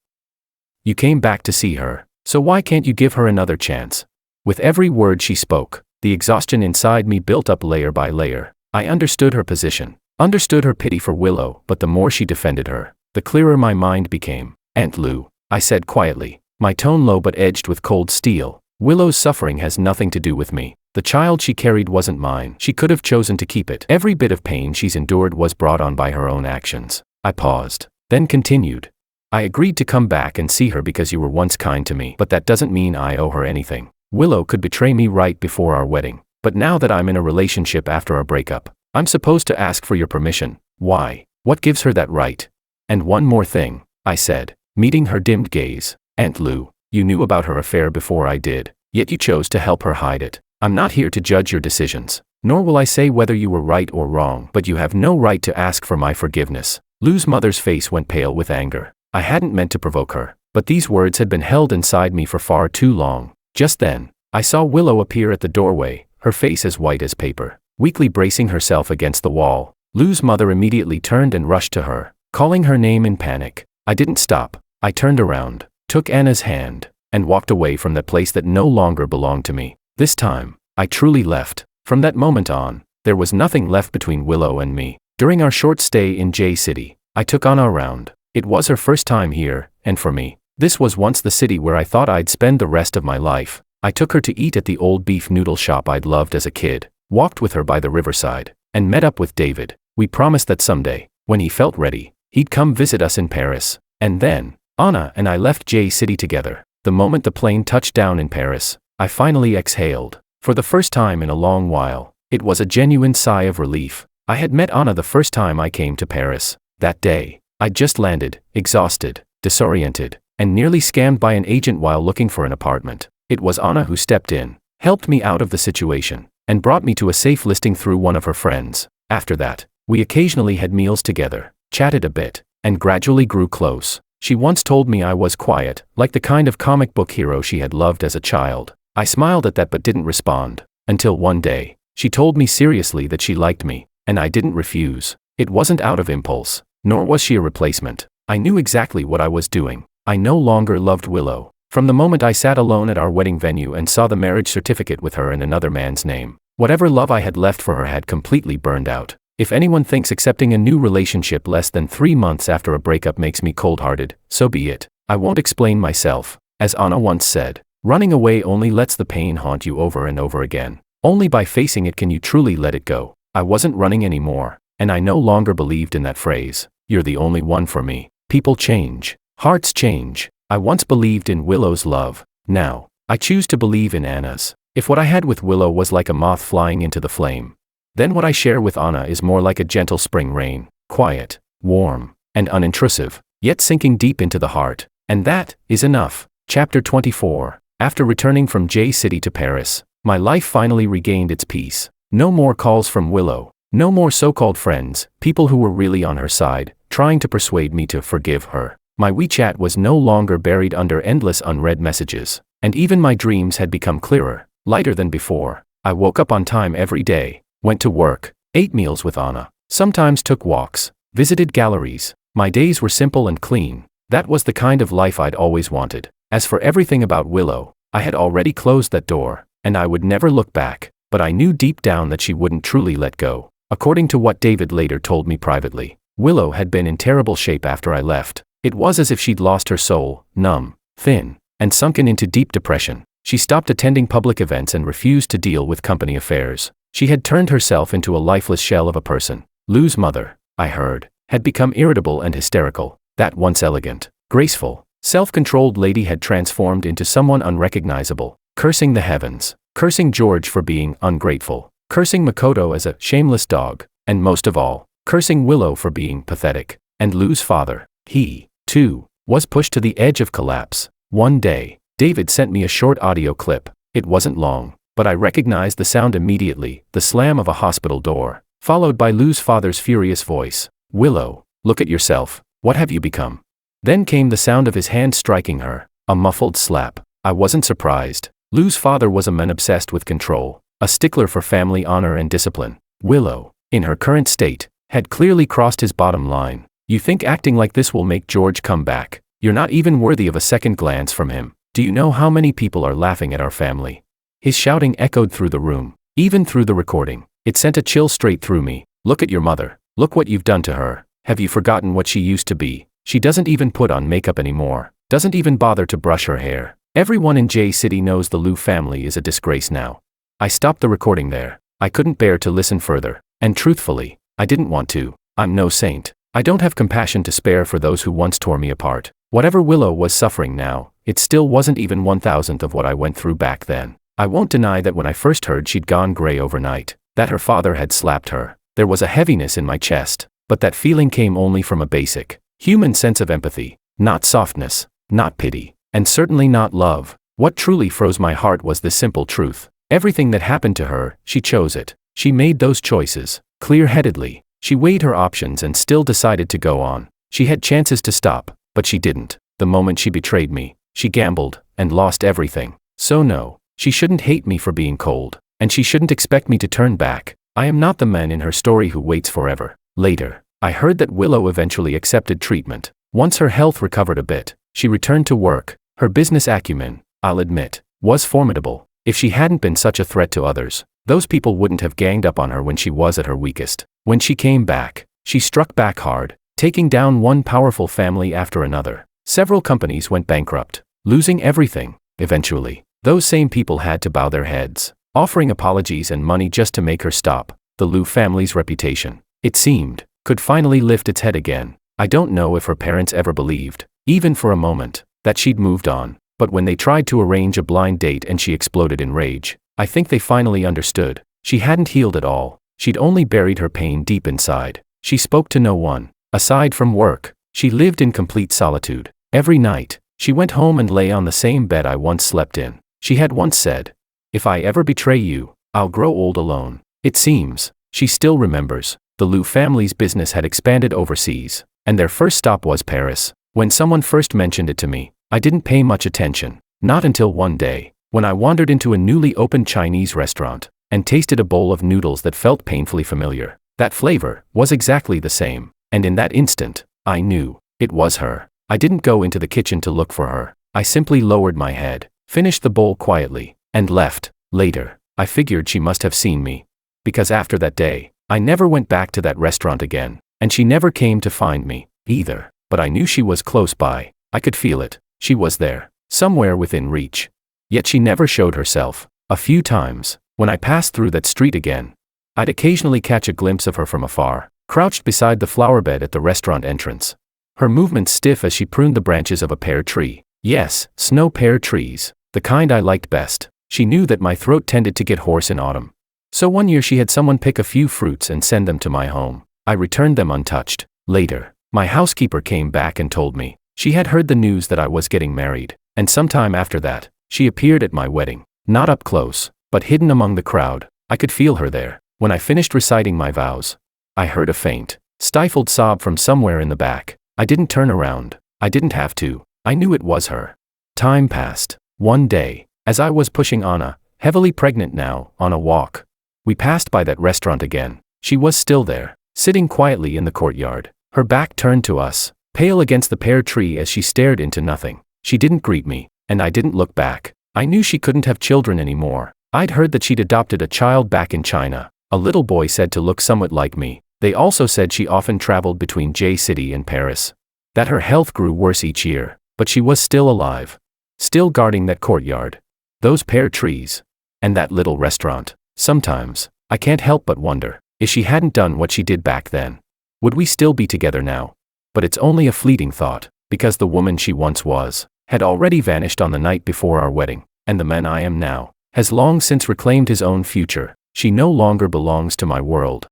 You came back to see her, so why can't you give her another chance?" With every word she spoke, the exhaustion inside me built up layer by layer. I understood her position, understood her pity for Willow, but the more she defended her, the clearer my mind became. "Aunt Lou," I said quietly, my tone low but edged with cold steel, "Willow's suffering has nothing to do with me. The child she carried wasn't mine. She could have chosen to keep it. Every bit of pain she's endured was brought on by her own actions." I paused, then continued. "I agreed to come back and see her because you were once kind to me, but that doesn't mean I owe her anything. Willow could betray me right before our wedding, but now that I'm in a relationship after our breakup, I'm supposed to ask for your permission. Why? What gives her that right? And one more thing," I said, meeting her dimmed gaze. "Aunt Lou, you knew about her affair before I did, yet you chose to help her hide it. I'm not here to judge your decisions, nor will I say whether you were right or wrong, but you have no right to ask for my forgiveness." Lou's mother's face went pale with anger. I hadn't meant to provoke her, but these words had been held inside me for far too long. Just then, I saw Willow appear at the doorway, her face as white as paper, weakly bracing herself against the wall. Lou's mother immediately turned and rushed to her, calling her name in panic. I didn't stop. I turned around, took Anna's hand, and walked away from that place that no longer belonged to me. This time, I truly left. From that moment on, there was nothing left between Willow and me. During our short stay in J City, I took Anna around. It was her first time here, and for me, this was once the city where I thought I'd spend the rest of my life. I took her to eat at the old beef noodle shop I'd loved as a kid, walked with her by the riverside, and met up with David. We promised that someday, when he felt ready, he'd come visit us in Paris. And then, Anna and I left J City together. The moment the plane touched down in Paris, I finally exhaled. For the first time in a long while, it was a genuine sigh of relief. I had met Anna the first time I came to Paris. That day, I'd just landed, exhausted, disoriented, and nearly scammed by an agent while looking for an apartment. It was Anna who stepped in, helped me out of the situation, and brought me to a safe listing through one of her friends. After that, we occasionally had meals together, chatted a bit, and gradually grew close. She once told me I was quiet, like the kind of comic book hero she had loved as a child. I smiled at that but didn't respond, until one day, she told me seriously that she liked me, and I didn't refuse. It wasn't out of impulse, nor was she a replacement. I knew exactly what I was doing. I no longer loved Willow. From the moment I sat alone at our wedding venue and saw the marriage certificate with her in another man's name, whatever love I had left for her had completely burned out. If anyone thinks accepting a new relationship less than 3 months after a breakup makes me cold-hearted, so be it. I won't explain myself. As Anna once said, running away only lets the pain haunt you over and over again. Only by facing it can you truly let it go. I wasn't running anymore, and I no longer believed in that phrase, "You're the only one for me." People change. Hearts change. I once believed in Willow's love. Now, I choose to believe in Anna's. If what I had with Willow was like a moth flying into the flame, then what I share with Anna is more like a gentle spring rain, quiet, warm, and unintrusive, yet sinking deep into the heart. And that is enough. Chapter 24. After returning from J City to Paris, my life finally regained its peace. No more calls from Willow. No more so-called friends, people who were really on her side, trying to persuade me to forgive her. My WeChat was no longer buried under endless unread messages, and even my dreams had become clearer, lighter than before. I woke up on time every day, went to work, ate meals with Anna, sometimes took walks, visited galleries. My days were simple and clean. That was the kind of life I'd always wanted. As for everything about Willow, I had already closed that door, and I would never look back. But I knew deep down that she wouldn't truly let go. According to what David later told me privately, Willow had been in terrible shape after I left. It was as if she'd lost her soul, numb, thin, and sunken into deep depression. She stopped attending public events and refused to deal with company affairs. She had turned herself into a lifeless shell of a person. Lou's mother, I heard, had become irritable and hysterical. That once elegant, graceful, self-controlled lady had transformed into someone unrecognizable, cursing the heavens, cursing George for being ungrateful, cursing Makoto as a shameless dog, and most of all, cursing Willow for being pathetic. And Lou's father, he, too, was pushed to the edge of collapse. One day, David sent me a short audio clip. It wasn't long, but I recognized the sound immediately, the slam of a hospital door, followed by Lou's father's furious voice. "Willow, look at yourself, what have you become?" Then came the sound of his hand striking her, a muffled slap. I wasn't surprised. Lou's father was a man obsessed with control, a stickler for family honor and discipline. Willow, in her current state, had clearly crossed his bottom line. "You think acting like this will make George come back? You're not even worthy of a second glance from him. Do you know how many people are laughing at our family?" His shouting echoed through the room, even through the recording. It sent a chill straight through me. "Look at your mother. Look what you've done to her. Have you forgotten what she used to be? She doesn't even put on makeup anymore, doesn't even bother to brush her hair. Everyone in J City knows the Liu family is a disgrace now." I stopped the recording there. I couldn't bear to listen further, and truthfully, I didn't want to. I'm no saint. I don't have compassion to spare for those who once tore me apart. Whatever Willow was suffering now, it still wasn't even 1,000th of what I went through back then. I won't deny that when I first heard she'd gone gray overnight, that her father had slapped her, there was a heaviness in my chest, but that feeling came only from a basic, human sense of empathy, not softness, not pity, and certainly not love. What truly froze my heart was the simple truth. Everything that happened to her, she chose it. She made those choices, clear-headedly. She weighed her options and still decided to go on. She had chances to stop, but she didn't. The moment she betrayed me, she gambled, and lost everything. So no, she shouldn't hate me for being cold, and she shouldn't expect me to turn back. I am not the man in her story who waits forever. Later, I heard that Willow eventually accepted treatment. Once her health recovered a bit, she returned to work. Her business acumen, I'll admit, was formidable. If she hadn't been such a threat to others, those people wouldn't have ganged up on her when she was at her weakest. When she came back, she struck back hard, taking down one powerful family after another. Several companies went bankrupt, losing everything. Eventually, those same people had to bow their heads, offering apologies and money just to make her stop. The Liu family's reputation, it seemed, could finally lift its head again. I don't know if her parents ever believed, even for a moment, that she'd moved on, but when they tried to arrange a blind date and she exploded in rage, I think they finally understood. She hadn't healed at all. She'd only buried her pain deep inside. She spoke to no one. Aside from work, she lived in complete solitude. Every night, she went home and lay on the same bed I once slept in. She had once said, "If I ever betray you, I'll grow old alone." It seems, she still remembers. The Liu family's business had expanded overseas, and their first stop was Paris. When someone first mentioned it to me, I didn't pay much attention. Not until one day, when I wandered into a newly opened Chinese restaurant, and tasted a bowl of noodles that felt painfully familiar. That flavor was exactly the same, and in that instant, I knew, it was her. I didn't go into the kitchen to look for her. I simply lowered my head, finished the bowl quietly, and left. Later, I figured she must have seen me. Because after that day, I never went back to that restaurant again, and she never came to find me, either. But I knew she was close by. I could feel it. She was there, somewhere within reach. Yet she never showed herself. A few times, when I passed through that street again, I'd occasionally catch a glimpse of her from afar, crouched beside the flower bed at the restaurant entrance. Her movements stiff as she pruned the branches of a pear tree. Yes, snow pear trees, the kind I liked best. She knew that my throat tended to get hoarse in autumn. So one year she had someone pick a few fruits and send them to my home. I returned them untouched. Later, my housekeeper came back and told me she had heard the news that I was getting married, and sometime after that, she appeared at my wedding. Not up close, but hidden among the crowd. I could feel her there. When I finished reciting my vows, I heard a faint, stifled sob from somewhere in the back. I didn't turn around. I didn't have to. I knew it was her. Time passed. One day, as I was pushing Anna, heavily pregnant now, on a walk, we passed by that restaurant again. She was still there, sitting quietly in the courtyard, her back turned to us, pale against the pear tree as she stared into nothing. She didn't greet me, and I didn't look back. I knew she couldn't have children anymore. I'd heard that she'd adopted a child back in China, a little boy said to look somewhat like me. They also said she often traveled between J City and Paris. That her health grew worse each year, but she was still alive. still guarding that courtyard, those pear trees, and that little restaurant. Sometimes, I can't help but wonder, if she hadn't done what she did back then, would we still be together now? But it's only a fleeting thought, because the woman she once was, had already vanished on the night before our wedding, and the man I am now, has long since reclaimed his own future. She no longer belongs to my world,